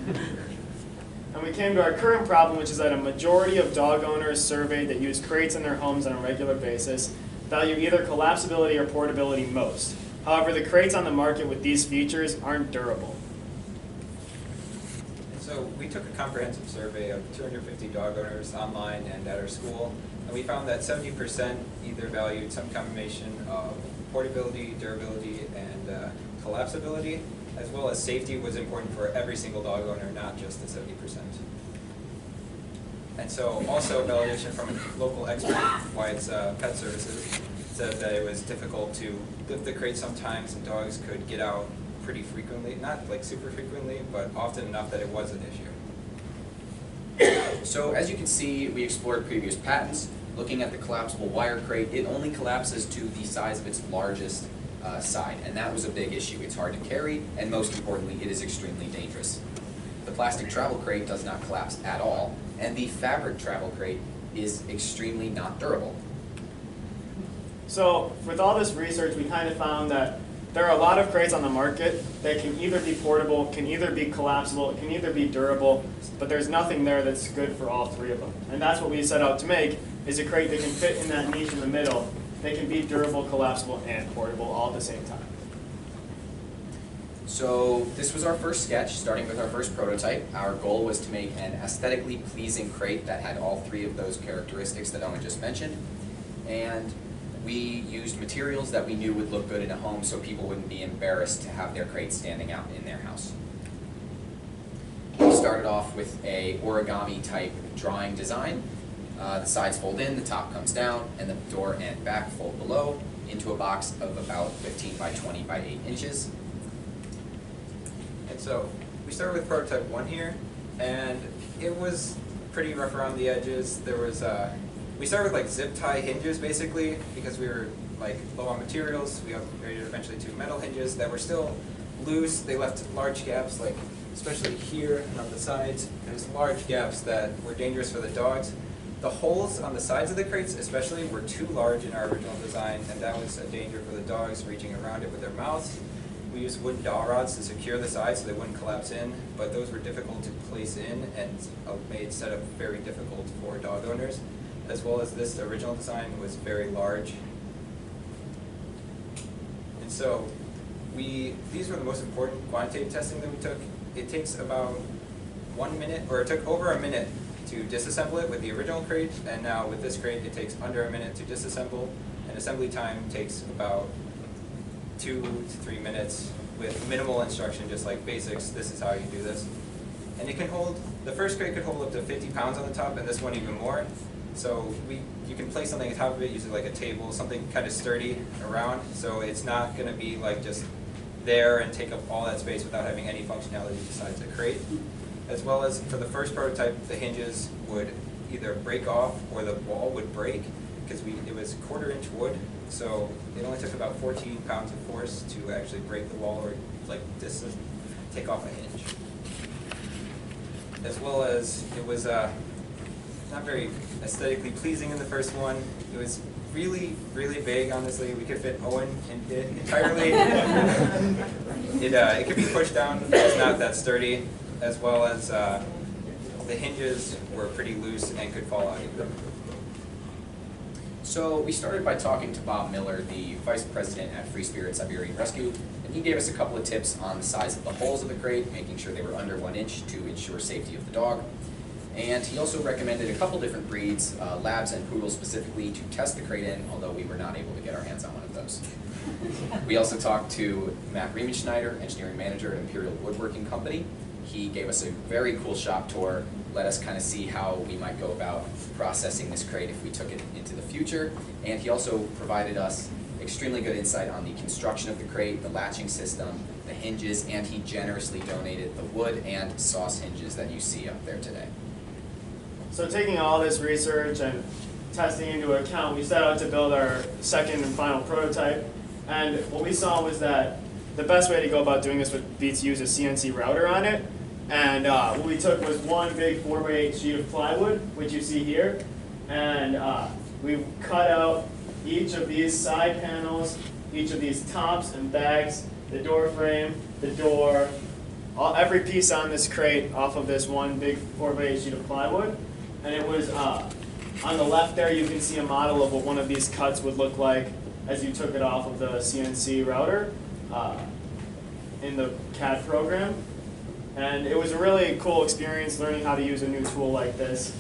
And we came to our current problem, which is that a majority of dog owners surveyed that use crates in their homes on a regular basis value either collapsibility or portability most. However, the crates on the market with these features aren't durable. So we took a comprehensive survey of 250 dog owners online and at our school, and we found that 70% either valued some combination of portability, durability, and collapsibility, as well as safety was important for every single dog owner, not just the 70%. And so also validation from a local expert, Wyatt's Pet Services, said that it was difficult to lift the crate sometimes, and dogs could get out pretty frequently, not like super frequently, but often enough that it was an issue. So as you can see, we explored previous patents. Looking at the collapsible wire crate, it only collapses to the size of its largest side, and that was a big issue. It's hard to carry, and most importantly, it is extremely dangerous. The plastic travel crate does not collapse at all, and the fabric travel crate is extremely not durable. So with all this research, we kind of found that there are a lot of crates on the market that can either be portable, can either be collapsible, can either be durable, but there's nothing there that's good for all three of them. And that's what we set out to make, is a crate that can fit in that niche in the middle, that can be durable, collapsible, and portable all at the same time. So this was our first sketch, starting with our first prototype. Our goal was to make an aesthetically pleasing crate that had all three of those characteristics that Owen just mentioned. And we used materials that we knew would look good in a home so people wouldn't be embarrassed to have their crate standing out in their house. We started off with a origami type drawing design. The sides fold in, the top comes down, and the door and back fold below into a box of about 15 by 20 by 8 inches. And so we started with prototype 1 here, and it was pretty rough around the edges. There was we started with like zip tie hinges basically because we were like low on materials. We upgraded eventually to metal hinges that were still loose. They left large gaps, like especially here and on the sides. There's large gaps that were dangerous for the dogs. The holes on the sides of the crates especially were too large in our original design, and that was a danger for the dogs reaching around it with their mouths. We used wooden dowel rods to secure the sides so they wouldn't collapse in, but those were difficult to place in and made setup very difficult for dog owners, as well as this original design was very large. And so these were the most important quantitative testing that we took. It takes about 1 minute, or it took over a minute to disassemble it with the original crate, and now with this crate it takes under a minute to disassemble, and assembly time takes about 2 to 3 minutes with minimal instruction, just like basics, this is how you do this. And it can hold, the first crate could hold up to 50 pounds on the top, and this one even more. So you can place something on top of it, using like a table, something kind of sturdy around, so it's not going to be like just there and take up all that space without having any functionality besides a crate. As well as for the first prototype, the hinges would either break off or the wall would break because it was 1/4 inch wood, so it only took about 14 pounds of force to actually break the wall or like take off a hinge. As well as it was not very aesthetically pleasing in the first one. It was really, really big, honestly. We could fit Owen in it entirely. It could be pushed down, it's not that sturdy, as well as the hinges were pretty loose and could fall out either. So we started by talking to Bob Miller, the Vice President at Free Spirit Siberian Rescue, and he gave us a couple of tips on the size of the holes of the crate, making sure they were under 1 inch to ensure safety of the dog. And he also recommended a couple different breeds, labs and poodles specifically, to test the crate in, although we were not able to get our hands on one of those. We also talked to Matt Riemenschneider, engineering manager at Imperial Woodworking Company. He gave us a very cool shop tour, let us kind of see how we might go about processing this crate if we took it into the future. And he also provided us extremely good insight on the construction of the crate, the latching system, the hinges, and he generously donated the wood and sauce hinges that you see up there today. So taking all this research and testing into account, we set out to build our second and final prototype. And what we saw was that the best way to go about doing this would be to use a CNC router on it. And what we took was one big 4x8 sheet of plywood, which you see here. And we cut out each of these side panels, each of these tops and bags, the door frame, the door, every piece on this crate off of this one big 4x8 sheet of plywood. And it was, on the left there you can see a model of what one of these cuts would look like as you took it off of the CNC router in the CAD program. And it was a really cool experience learning how to use a new tool like this,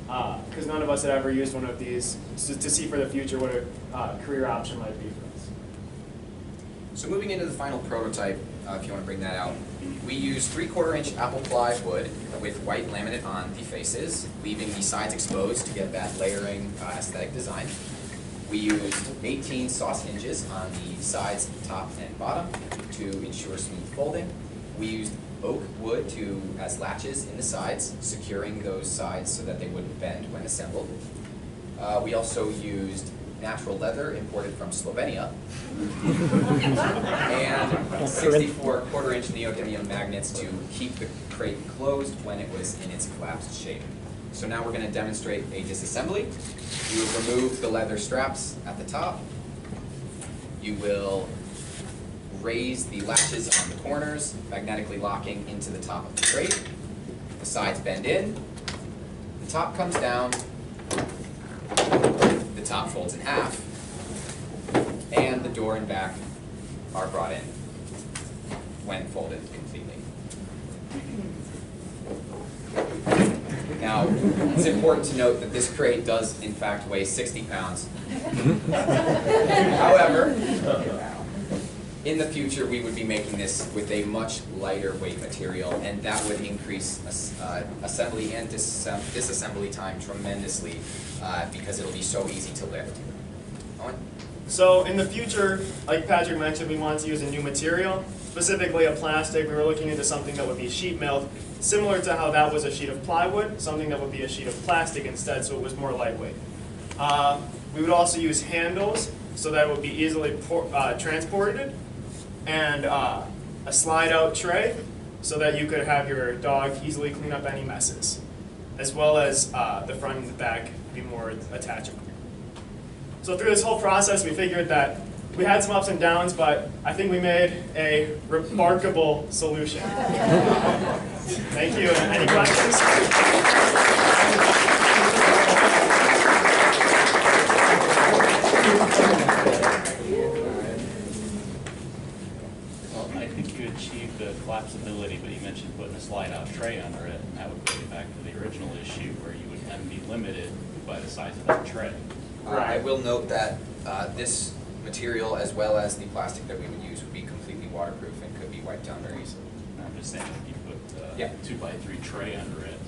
because none of us had ever used one of these, to see for the future what a career option might be for us. So moving into the final prototype, if you want to bring that out, we used 3/4-inch apple ply wood with white laminate on the faces, leaving the sides exposed to get that layering aesthetic design. We used 18 sauce hinges on the sides, top, and bottom to ensure smooth folding. We used oak wood as latches in the sides, securing those sides so that they wouldn't bend when assembled. We also used natural leather imported from Slovenia, and 64 1/4-inch neodymium magnets to keep the crate closed when it was in its collapsed shape. So now we're going to demonstrate a disassembly. You will remove the leather straps at the top. You will raise the latches on the corners, magnetically locking into the top of the crate. The sides bend in. The top comes down. The top folds in half. And the door and back are brought in when folded completely. Now, it's important to note that this crate does in fact weigh 60 pounds. However, in the future, we would be making this with a much lighter weight material, and that would increase assembly and disassembly time tremendously because it'll be so easy to lift. Owen? So in the future, like Patrick mentioned, we wanted to use a new material, specifically a plastic. We were looking into something that would be sheet milled, similar to how that was a sheet of plywood, something that would be a sheet of plastic instead, so it was more lightweight. We would also use handles so that it would be easily transported, and a slide-out tray so that you could have your dog easily clean up any messes, as well as the front and the back be more attachable. So through this whole process, we figured that we had some ups and downs, but I think we made a remarkable solution. Thank you. Any questions? Well, I think you achieved the collapsibility, but you mentioned putting a slide-out tray under it, and that would go back to the original issue where you would then be limited by the size of that tray. I will note that this material, as well as the plastic that we would use, would be completely waterproof and could be wiped down very easily. I'm just saying, if you put a 2x3 tray under it,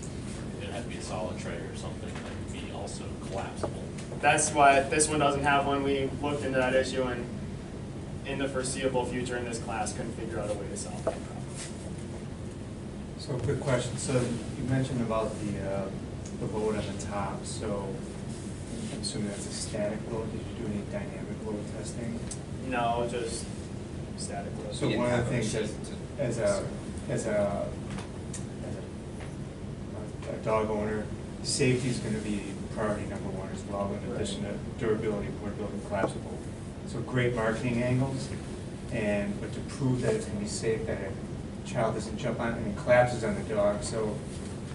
it'd have to be a solid tray or something that would be also collapsible. That's why this one doesn't have one. We looked into that issue, and in the foreseeable future in this class couldn't figure out a way to solve that problem. So quick question. So you mentioned about the load on the top. So I'm assuming that's a static load. Did you do any dynamic load testing? No, just static load. So one of the things that, as a dog owner, safety is going to be priority number one as well, in addition to durability, portability, collapsible. So great marketing angles, but to prove that it's going to be safe, that a child doesn't jump on and collapses on the dog, so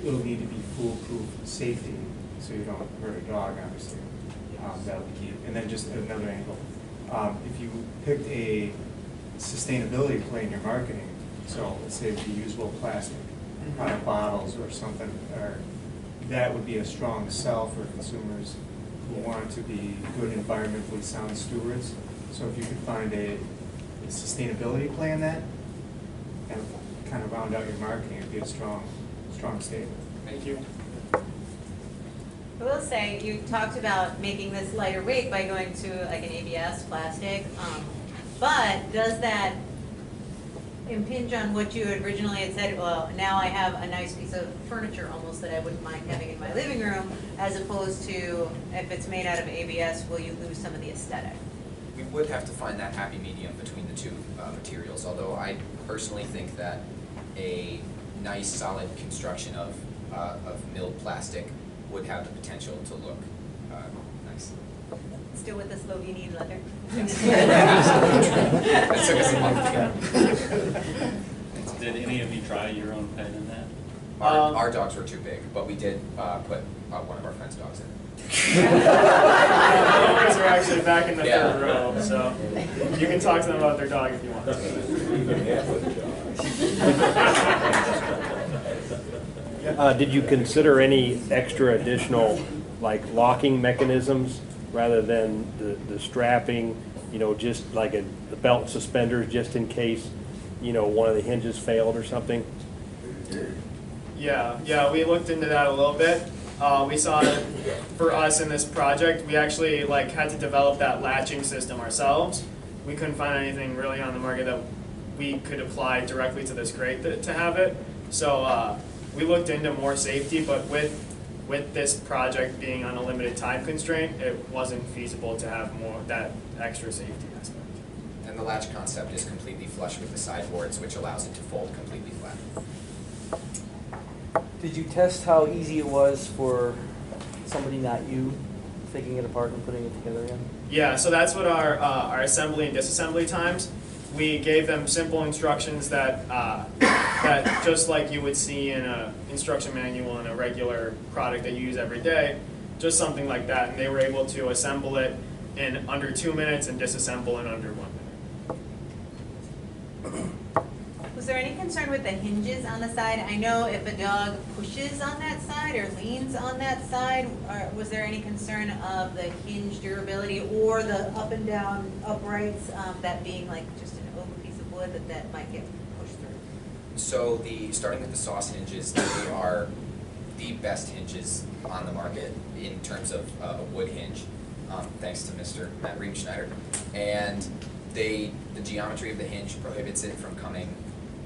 it'll need to be foolproof safety, so you don't hurt a dog, obviously. That'll be key. And then just another angle. If you picked a sustainability play in your marketing, so let's say reusable plastic, bottles or something, or that would be a strong sell for consumers who want to be good environmentally sound stewards. So if you could find a sustainability play in that, and kind of round out your marketing, it'd be a strong statement. Thank you. I will say, you talked about making this lighter weight by going to like an ABS plastic, but does that, impinge on what you had originally had said, well, now I have a nice piece of furniture almost that I wouldn't mind having in my living room, as opposed to if it's made out of ABS, will you lose some of the aesthetic? We would have to find that happy medium between the two materials, although I personally think that a nice solid construction of milled plastic would have the potential to look nice. Still with the Slovenian leather? That took us a month to get. Did any of you try your own pen in that? Our dogs were too big, but we did put one of our friends' dogs in it. The owners are actually back in the Yeah. third row, so you can talk to them about their dog if you want. Did you consider any extra additional, like locking mechanisms rather than the strapping, you know, just like the belt and suspenders just in case, you know, one of the hinges failed or something? Yeah, we looked into that a little bit. We saw that for us in this project, we actually had to develop that latching system ourselves. We couldn't find anything really on the market that we could apply directly to this crate to have it. So we looked into more safety, but with this project being on a limited time constraint, it wasn't feasible to have that extra safety aspect. And the latch concept is completely flush with the sideboards, which allows it to fold completely flat. Did you test how easy it was for somebody not you taking it apart and putting it together again? Yeah, so that's what our assembly and disassembly times. We gave them simple instructions that that just like you would see in an instruction manual in a regular product that you use every day, just something like that, and they were able to assemble it in under 2 minutes and disassemble in under 1 minute. Was there any concern with the hinges on the side? I know if a dog pushes on that side or leans on that side, was there any concern of the hinge durability or the up and down uprights, that being like just an open piece of wood that might get pushed through? So starting with the sauce hinges, they are the best hinges on the market in terms of a wood hinge, thanks to Mr. Matt Reemschneider. And the geometry of the hinge prohibits it from coming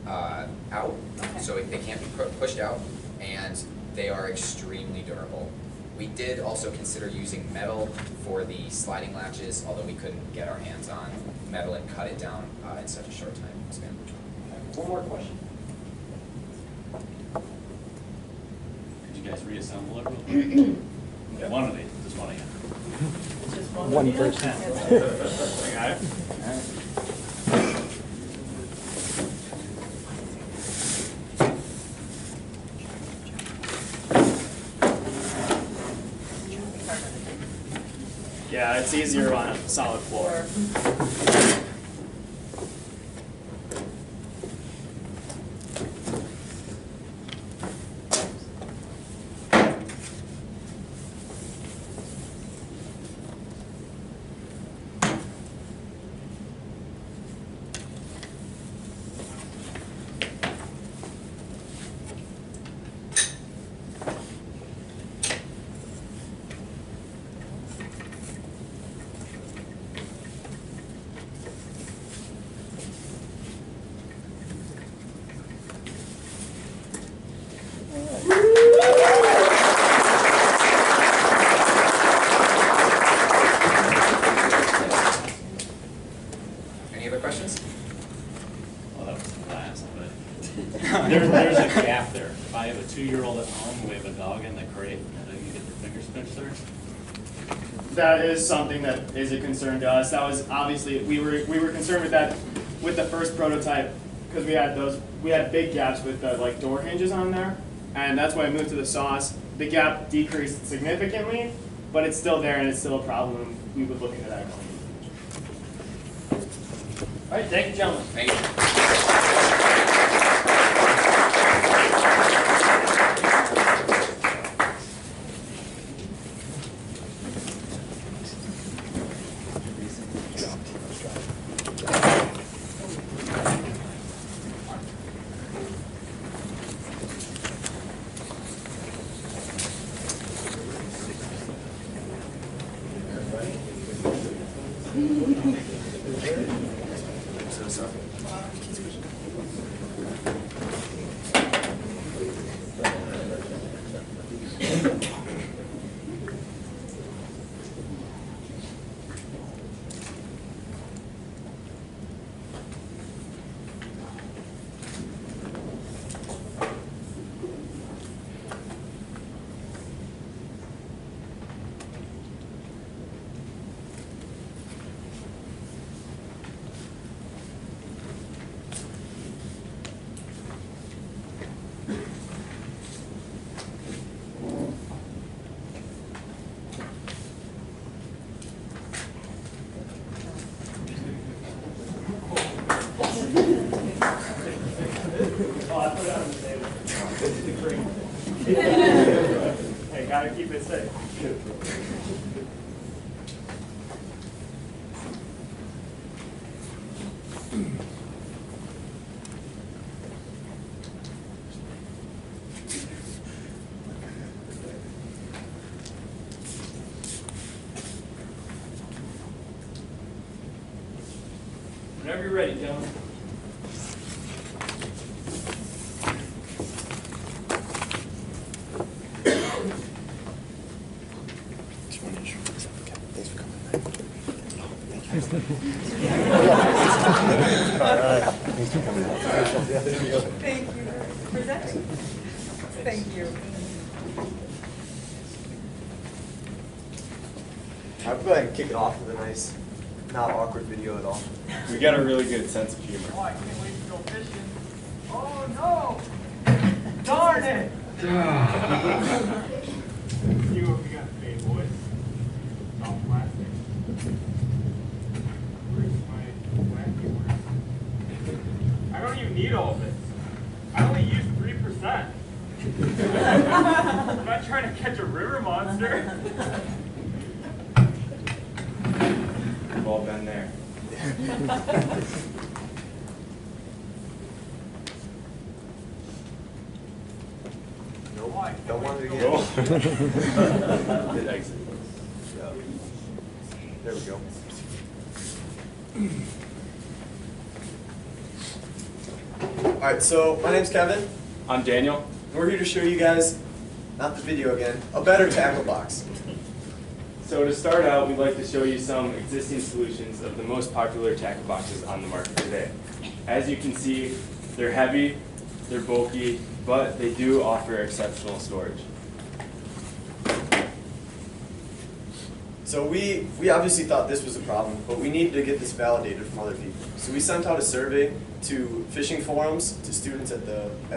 out, so they can't be pushed out, and they are extremely durable. We did also consider using metal for the sliding latches, although we couldn't get our hands on metal and cut it down in such a short time span. One more question. Could you guys reassemble it real quick? Yeah, one of these, just one of you. One person. I got it. Yeah, it's easier on a solid floor. Any other questions? Well, that was the last, but there's a gap there. If I have a 2-year-old at home, we have a dog in the crate, do you get their fingers pinched there? That is something that is a concern to us. That was obviously, we were concerned with that with the first prototype, because we had big gaps with the door hinges on there, and that's why I moved to the sauce. The gap decreased significantly, but it's still there and it's still a problem. We would look into that going. All right, thank you, gentlemen. Thank you. So sorry. Gotta keep it safe. Whenever you're ready, gentlemen. Thank you for presenting. Thank you. I'll go ahead and kick it off with a nice, not awkward video at all. We got a really good sense of humor. Oh, I can't wait to go fishing. Oh no! Darn it! See what we got today, boys. All plastic. Where's my wacky word? I don't even need all of this. I only use 3%. I'm not trying to catch a river monster. We've all been there. Nope, don't want it again. Hit exit. Yeah. There we go. Alright, so my name's Kevin. I'm Daniel. We're here to show you guys, not the video again, a better tackle box. So to start out, we'd like to show you some existing solutions of the most popular tackle boxes on the market today. As you can see, they're heavy, they're bulky, but they do offer exceptional storage. So we obviously thought this was a problem, but we needed to get this validated from other people. So we sent out a survey to fishing forums, to students at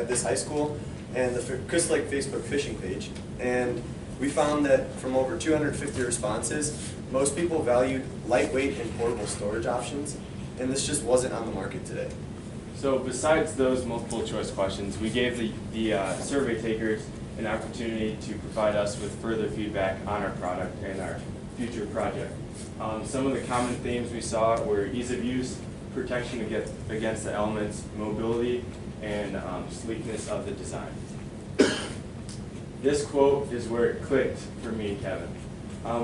this high school, and the Crystal Lake Facebook fishing page. And we found that from over 250 responses, most people valued lightweight and portable storage options, and this just wasn't on the market today. So besides those multiple choice questions, we gave the survey takers an opportunity to provide us with further feedback on our product and our future project. Some of the common themes we saw were ease of use, protection against the elements, mobility, and sleekness of the design. This quote is where it clicked for me and Kevin.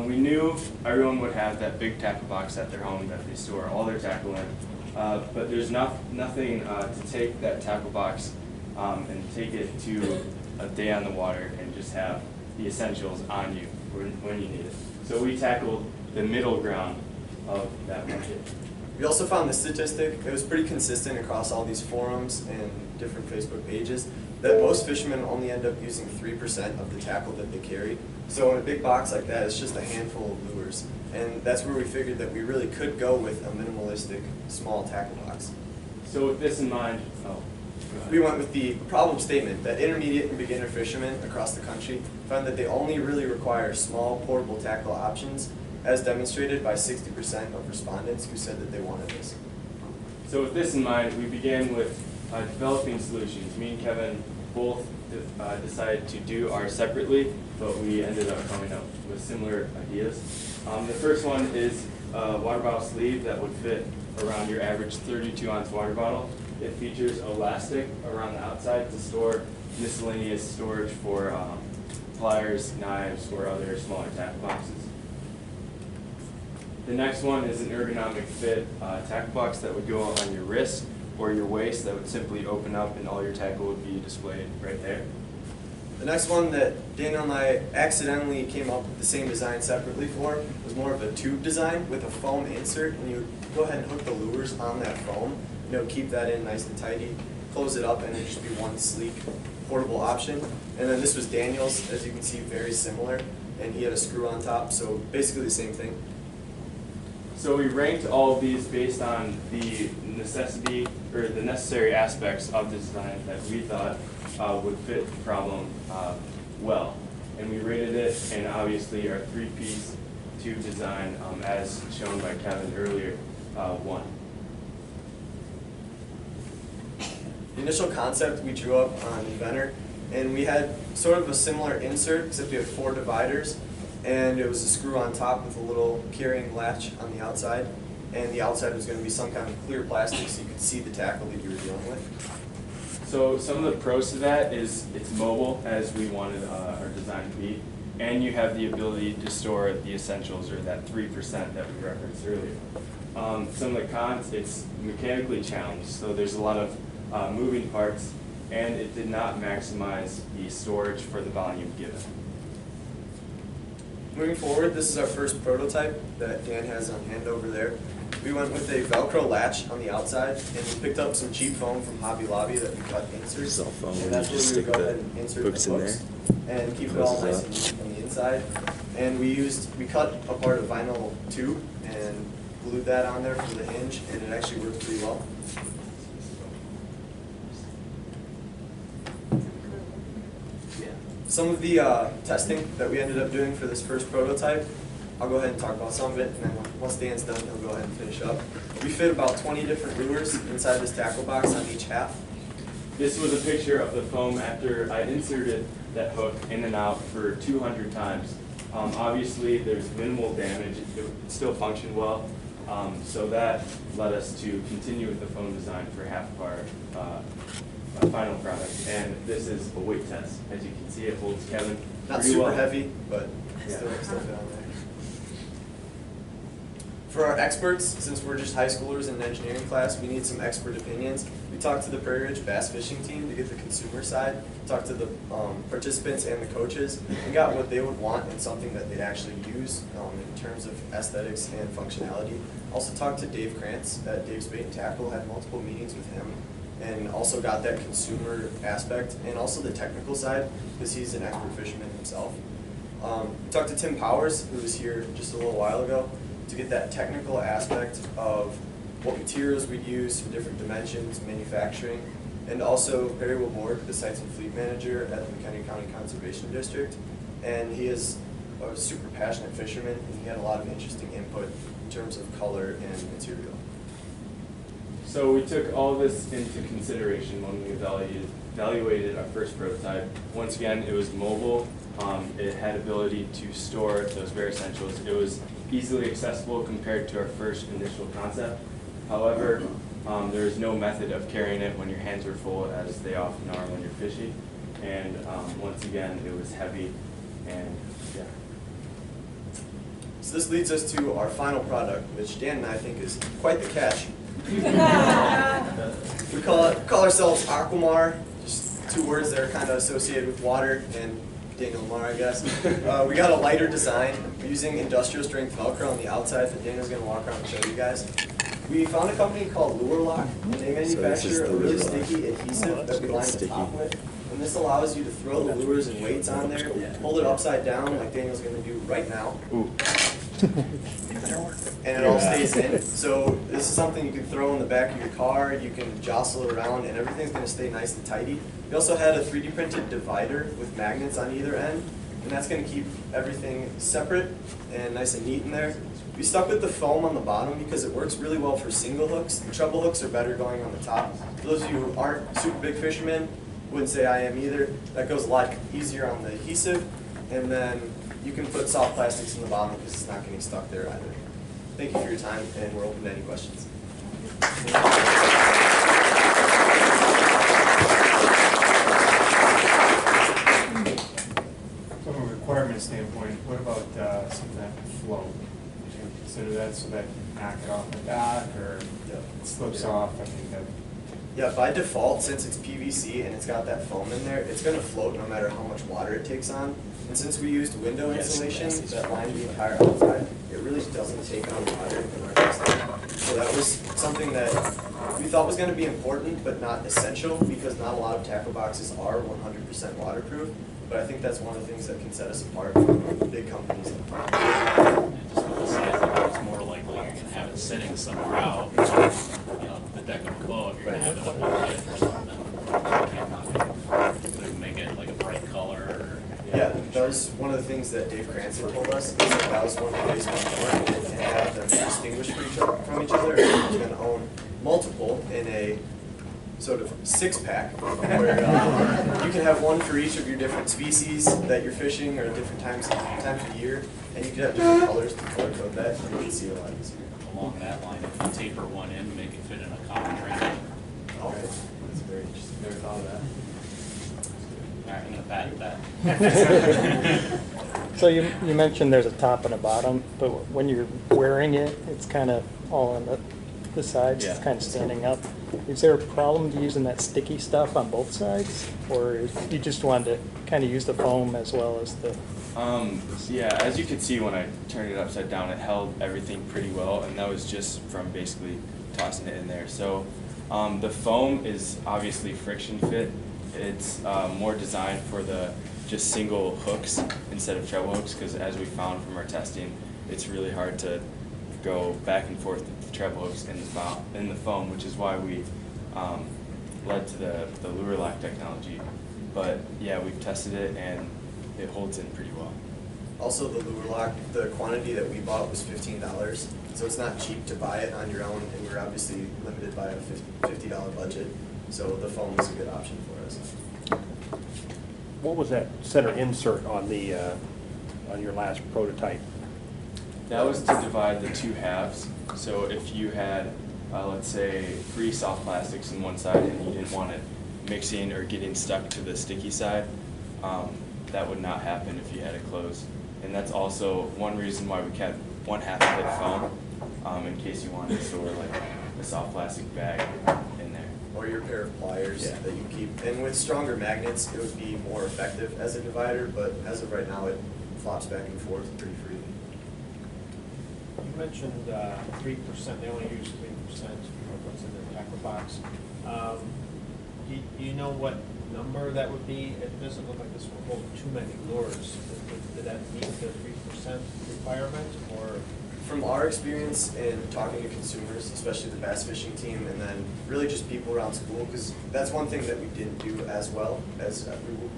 We knew everyone would have that big tackle box at their home that they store all their tackle in, but there's nothing to take that tackle box and take it to a day on the water and just have the essentials on you when you need it. So we tackled the middle ground of that market. We also found this statistic, it was pretty consistent across all these forums and different Facebook pages, that most fishermen only end up using 3% of the tackle that they carry. So in a big box like that, it's just a handful of lures. And that's where we figured that we really could go with a minimalistic, small tackle box. So with this in mind, we went with the problem statement that intermediate and beginner fishermen across the country found that they only really require small portable tackle options, as demonstrated by 60% of respondents who said that they wanted this. So with this in mind, we began with developing solutions. Me and Kevin both decided to do ours separately, but we ended up coming up with similar ideas. The first one is a water bottle sleeve that would fit around your average 32-ounce water bottle. It features elastic around the outside to store miscellaneous storage for pliers, knives, or other smaller tackle boxes. The next one is an ergonomic fit tackle box that would go on your wrist or your waist that would simply open up and all your tackle would be displayed right there. The next one that Daniel and I accidentally came up with the same design separately for was more of a tube design with a foam insert, and you would go ahead and hook the lures on that foam. You know, keep that in nice and tidy, close it up, and it'd just be one sleek, portable option. And then this was Daniel's, as you can see, very similar, and he had a screw on top, so basically the same thing. So we ranked all of these based on the necessity or the necessary aspects of the design that we thought would fit the problem well. And we rated it, and obviously our three-piece tube design, as shown by Kevin earlier, won. The initial concept we drew up on Inventor, And we had sort of a similar insert, except we had 4 dividers, and it was a screw on top with a little carrying latch on the outside, and the outside was going to be some kind of clear plastic so you could see the tackle that you were dealing with. So some of the pros to that is it's mobile, as we wanted our design to be, and you have the ability to store the essentials, or that 3% that we referenced earlier. Some of the cons, it's mechanically challenged, so there's a lot of moving parts, and it did not maximize the storage for the volume given. Moving forward, this is our first prototype that Dan has on hand over there. We went with a Velcro latch on the outside, and we picked up some cheap foam from Hobby Lobby that we cut inserts. Cell phone, and that's just where we stick would go the ahead and insert hooks the in hooks there. and keep it all Closes nice up. and neat on the inside. And we cut apart a vinyl tube and glued that on there for the hinge, and it actually worked pretty well. Some of the testing that we ended up doing for this first prototype, I'll go ahead and talk about some of it, and then once Dan's done, he'll go ahead and finish up. We fit about 20 different lures inside this tackle box on each half. This was a picture of the foam after I inserted that hook in and out for 200 times. Obviously, there's minimal damage. It still functioned well. So that led us to continue with the foam design for half of our final product. And this is a weight test. As you can see, it holds Kevin Not pretty super well. heavy, but still fit on there. For our experts, since we're just high schoolers in an engineering class, we need some expert opinions. We talked to the Prairie Ridge bass fishing team to get the consumer side, talked to the participants and the coaches, and got what they would want and something that they'd actually use in terms of aesthetics and functionality. Also talked to Dave Krantz at Dave's Bait and Tackle, had multiple meetings with him, and also got that consumer aspect and also the technical side, because he's an expert fisherman himself. Talked to Tim Powers, who was here just a little while ago, to get that technical aspect of what materials we'd use for different dimensions, manufacturing, and also Perry Wilborg, the Sites and Fleet Manager at the McHenry County Conservation District. And he is a super passionate fisherman, and he had a lot of interesting input in terms of color and material. So we took all this into consideration when we evaluated our first prototype. Once again, it was mobile. It had ability to store those bare essentials. It was easily accessible compared to our first initial concept. However, there is no method of carrying it when your hands are full, as they often are when you're fishing. And once again, it was heavy, and yeah. So this leads us to our final product, which Dan and I think is quite the catch. We call ourselves Aquamar, just 2 words that are kind of associated with water and Daniel Lamar, I guess. We got a lighter design using industrial strength Velcro on the outside that Daniel's going to walk around and show you guys. We found a company called Lure Lock, and they manufacture a really sticky adhesive that we line the top with. And this allows you to throw the lures and weights on there, hold it upside down like Daniel's going to do right now. And it all stays in. So this is something you can throw in the back of your car, you can jostle it around, and everything's going to stay nice and tidy. We also had a 3D printed divider with magnets on either end, and that's going to keep everything separate and nice and neat in there. We stuck with the foam on the bottom because it works really well for single hooks. The treble hooks are better going on the top. For those of you who aren't super big fishermen, wouldn't say I am either, that goes a lot easier on the adhesive. And then you can put soft plastics in the bottom because it's not getting stuck there either. Thank you for your time, and we're open to any questions. From a requirement standpoint, what about something that can float? Did you consider that so that you knock it off the dock or it slips off? I think that. Yeah, by default, since it's PVC and it's got that foam in there, it's going to float no matter how much water it takes on. And since we used window insulation that lined the entire outside, it really doesn't take on water in our system. So that was something that we thought was going to be important, but not essential, because not a lot of tackle boxes are 100% waterproof. But I think that's one of the things that can set us apart from big companies. Just with the size of it, it's more likely you're going to have it sitting somewhere out, you know, the deck of a boat, you're going to have it up on it or something. Could make it like a bright color. Or, yeah, that was one of the things that Dave Cranston told us, is that was one of the ways we work and have them distinguished from each other. If you're going to own multiple in a sort of six-pack where you can have one for each of your different species that you're fishing or different times of year, and you can have different colors to color code that, and you can see a lot easier. Along that line, if you taper one in, make it fit in a common frame. Oh, that's very interesting. Never thought of that. All right, I'm gonna patent that. So you mentioned there's a top and a bottom, but when you're wearing it, it's kind of all on the sides, it's Yeah. kind of standing up. Is there a problem to using that sticky stuff on both sides? Or you just wanted to kind of use the foam as well as the... Yeah, as you can see when I turned it upside down, it held everything pretty well, and that was just from basically tossing it in there. So the foam is obviously friction fit. It's more designed for the just single hooks instead of treble hooks, because as we found from our testing, it's really hard to go back and forth with the treble hooks in the foam, which is why we led to the lure lock technology. But yeah, we've tested it and it holds in pretty well. Also, the lure lock, the quantity that we bought was $15, so it's not cheap to buy it on your own, and we're obviously limited by a $50 budget, so the foam is a good option for us. What was that center insert on the on your last prototype? That was to divide the two halves. So if you had, let's say, 3 soft plastics in one side and you didn't want it mixing or getting stuck to the sticky side, that would not happen if you had it closed. And that's also one reason why we kept one half of it foam, in case you wanted to store like a soft plastic bag in there. Or your pair of pliers Yeah. that you keep. And with stronger magnets, it would be more effective as a divider, but as of right now, it flops back and forth pretty freely. You mentioned 3%, they only use 3% of what's in the tackle box. Do you know what number that would be? It doesn't look like this will hold too many lures. Did that meet the 3% requirement, or? From our experience in talking to consumers, especially the bass fishing team, and then really just people around school, because that's one thing that we didn't do as well as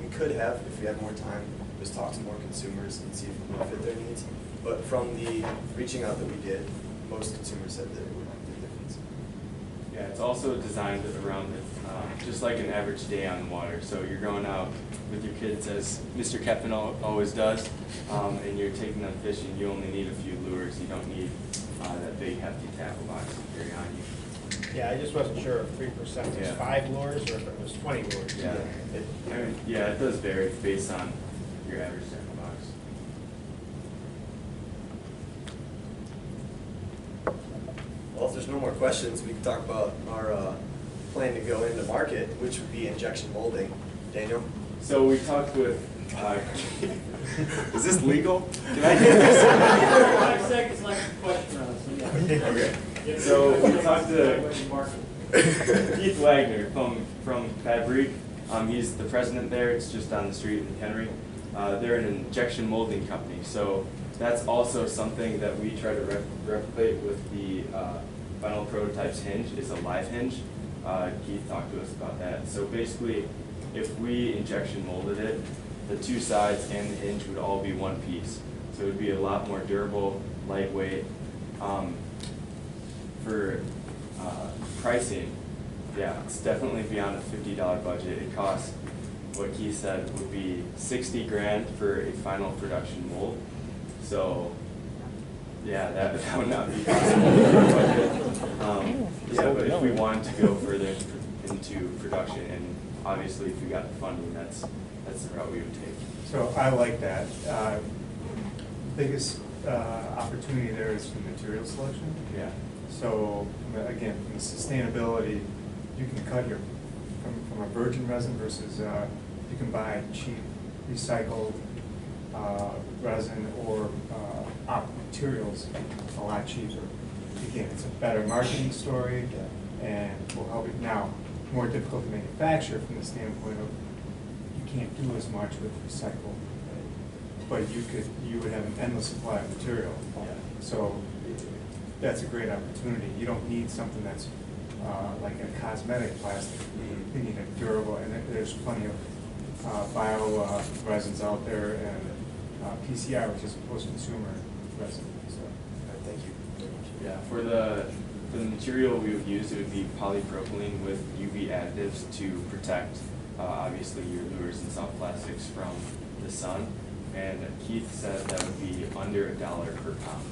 we could have if we had more time, was talk to more consumers and see if we would fit their needs. But from the reaching out that we did, most consumers said that it would fit their needs. Yeah, it's also designed around it, just like an average day on the water. So you're going out with your kids, as Mr. Kepin always does, and you're taking them fishing. You only need a few lures. You don't need that big hefty tackle box to carry on you. Yeah, I just wasn't sure if 3% was Yeah. 5 lures or if it was 20 lures. Yeah, it does vary based on your average tackle box. Well, if there's no more questions, we can talk about our plan to go into market, which would be injection molding. Daniel? So we talked with, is this legal? Can I get this? 5 seconds left for question. Okay. So we talked to Keith Wagner from Fabrique. He's the president there. It's just down the street in Henry. They're an injection molding company. So that's also something that we try to replicate with the final prototype's hinge, is a live hinge. Keith talked to us about that. So basically, if we injection molded it, the two sides and the hinge would all be one piece. So it would be a lot more durable, lightweight. For pricing, yeah, it's definitely beyond a $50 budget. It costs, what Keith said, would be 60 grand for a final production mold. So yeah, that would not be possible for our budget. Yeah, but if we wanted to go further into production, and obviously if we got the funding, that's the route we would take. So I like that. Biggest opportunity there is for material selection. Yeah. So again, from the sustainability, you can cut your from a virgin resin versus you can buy cheap recycled resin or materials a lot cheaper. Again, it's a better marketing story and will help it. Now, more difficult to manufacture from the standpoint of you can't do as much with recycled, but you would have an endless supply of material. So that's a great opportunity. You don't need something that's like a cosmetic plastic. You need a durable, and there's plenty of bio resins out there, and PCI, which is a post-consumer resin. So thank you very much. Yeah, for the the material we would use, it would be polypropylene with UV additives to protect, obviously, your lures and soft plastics from the sun. And Keith said that would be under $1 per pound.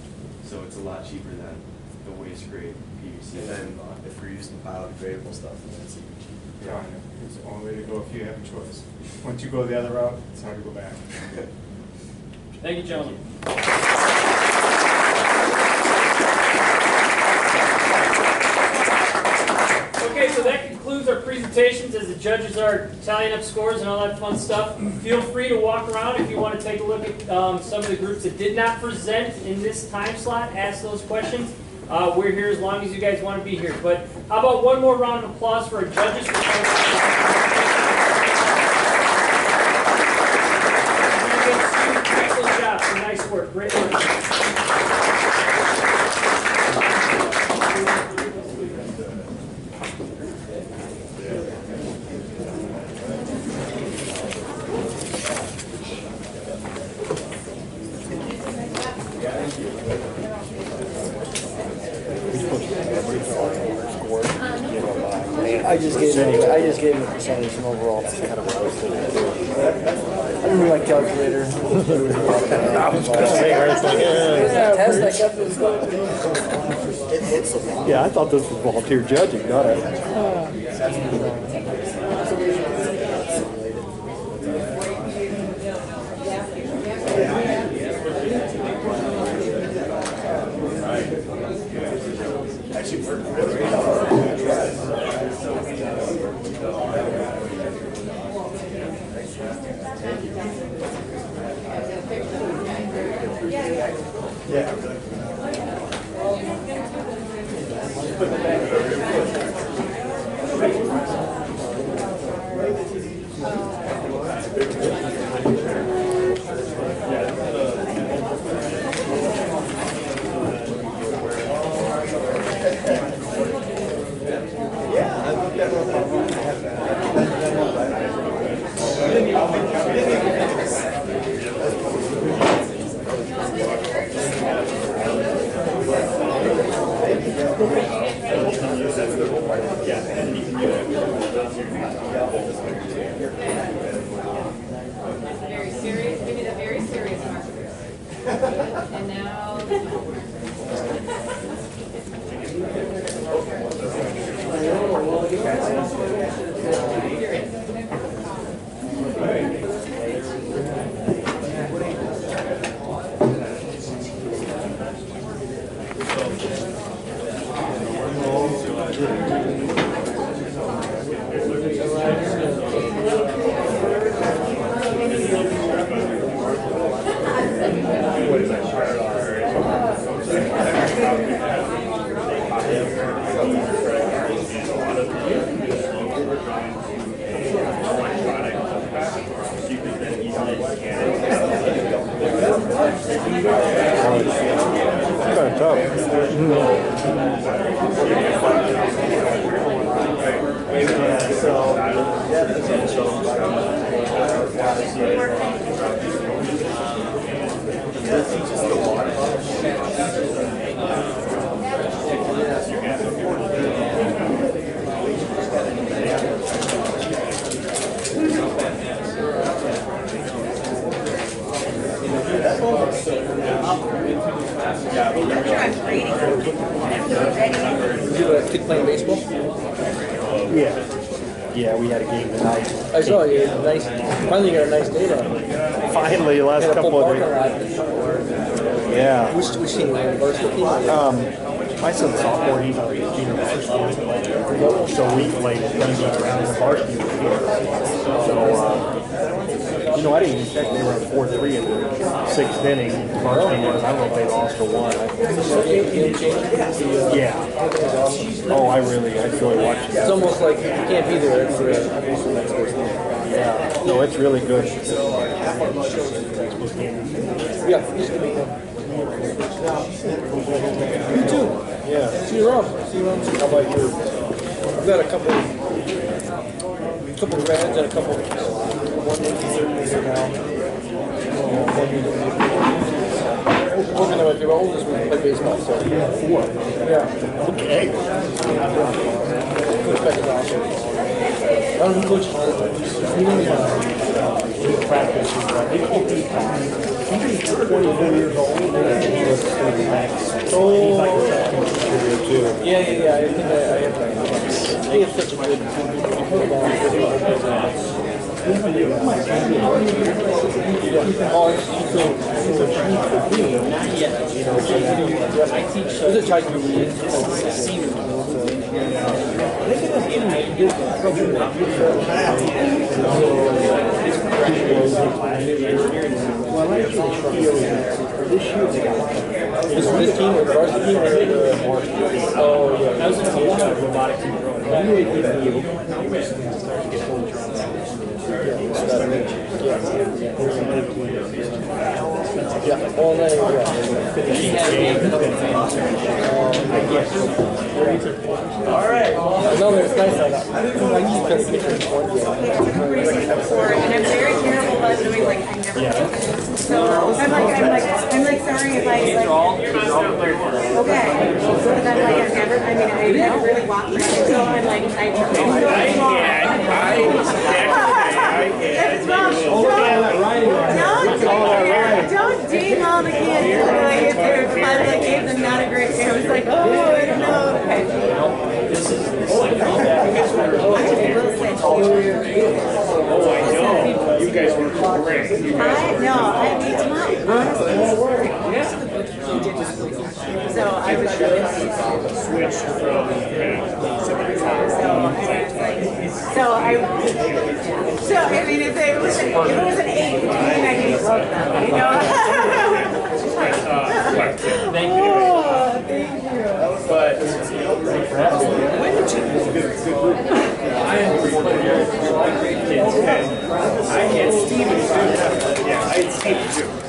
So it's a lot cheaper than the waste grade PVC. And then if we're using biodegradable stuff, then it's even cheaper. Yeah, it's the only way to go if you have a choice. Once you go the other route, it's hard to go back. Thank you, gentlemen. Okay, so that concludes our presentations as the judges are tallying up scores and all that fun stuff. Feel free to walk around if you want to take a look at some of the groups that did not present in this time slot. Ask those questions. We're here as long as you guys want to be here. But how about one more round of applause for our judges? Excellent job. Nice work. Great work. I just gave him a percentage and overall. That's kind of what I was thinking too. I didn't my calculator. I was going to say, test, I kept it. Yeah, I thought this was volunteer judging, not a... Actually worked really well. Very serious, maybe the very serious part. And now. Playing baseball? Yeah. Yeah, we had a game tonight. I saw you. Nice. Finally got a nice day down. Finally, last couple of days. Yeah. Which team? Varsity team? My son's sophomore, he's a junior varsity. So we played around the varsity team. So, I didn't even check. They were on 4-3 in the 6th inning. Varsity was. I don't know if they lost or won. Yeah. Oh, I enjoy watching it. It's almost like you can't be there. Yeah. No, it's really good. Yeah. You too. Yeah. See you around. How about you? I've got a couple grads and a couple. One in here now. We're going to my oldest was play baseball, so. 4? Yeah. Okay. Coach Beck is awesome. I don't know Coach he practices, he can't be he's 24 years old, and he was he's like a second superior too. Yeah, I think I have that. He has such a good I teach well, I actually this year they got this team or the varsity team or the oh yeah. I was in a robotic team growing up. Yeah, all night. All right. No, it's nice. I use this picture before. And I'm very terrible about doing like I never do. So I'm like sorry if I like. Okay. Because I'm like I've never. I mean I haven't really walked around. So I'm like don't deem all the kids like if they're finally gave them not a great day. I was like, oh, I don't know. Okay. Oh, I know. You guys were great. I mean, honestly, so I was really switched from so I mean, if it was an 8, I could love them, you know. Thank you. Oh, thank you. But when did you? I had great kids. I had Steven too. Yeah, I had Steven too.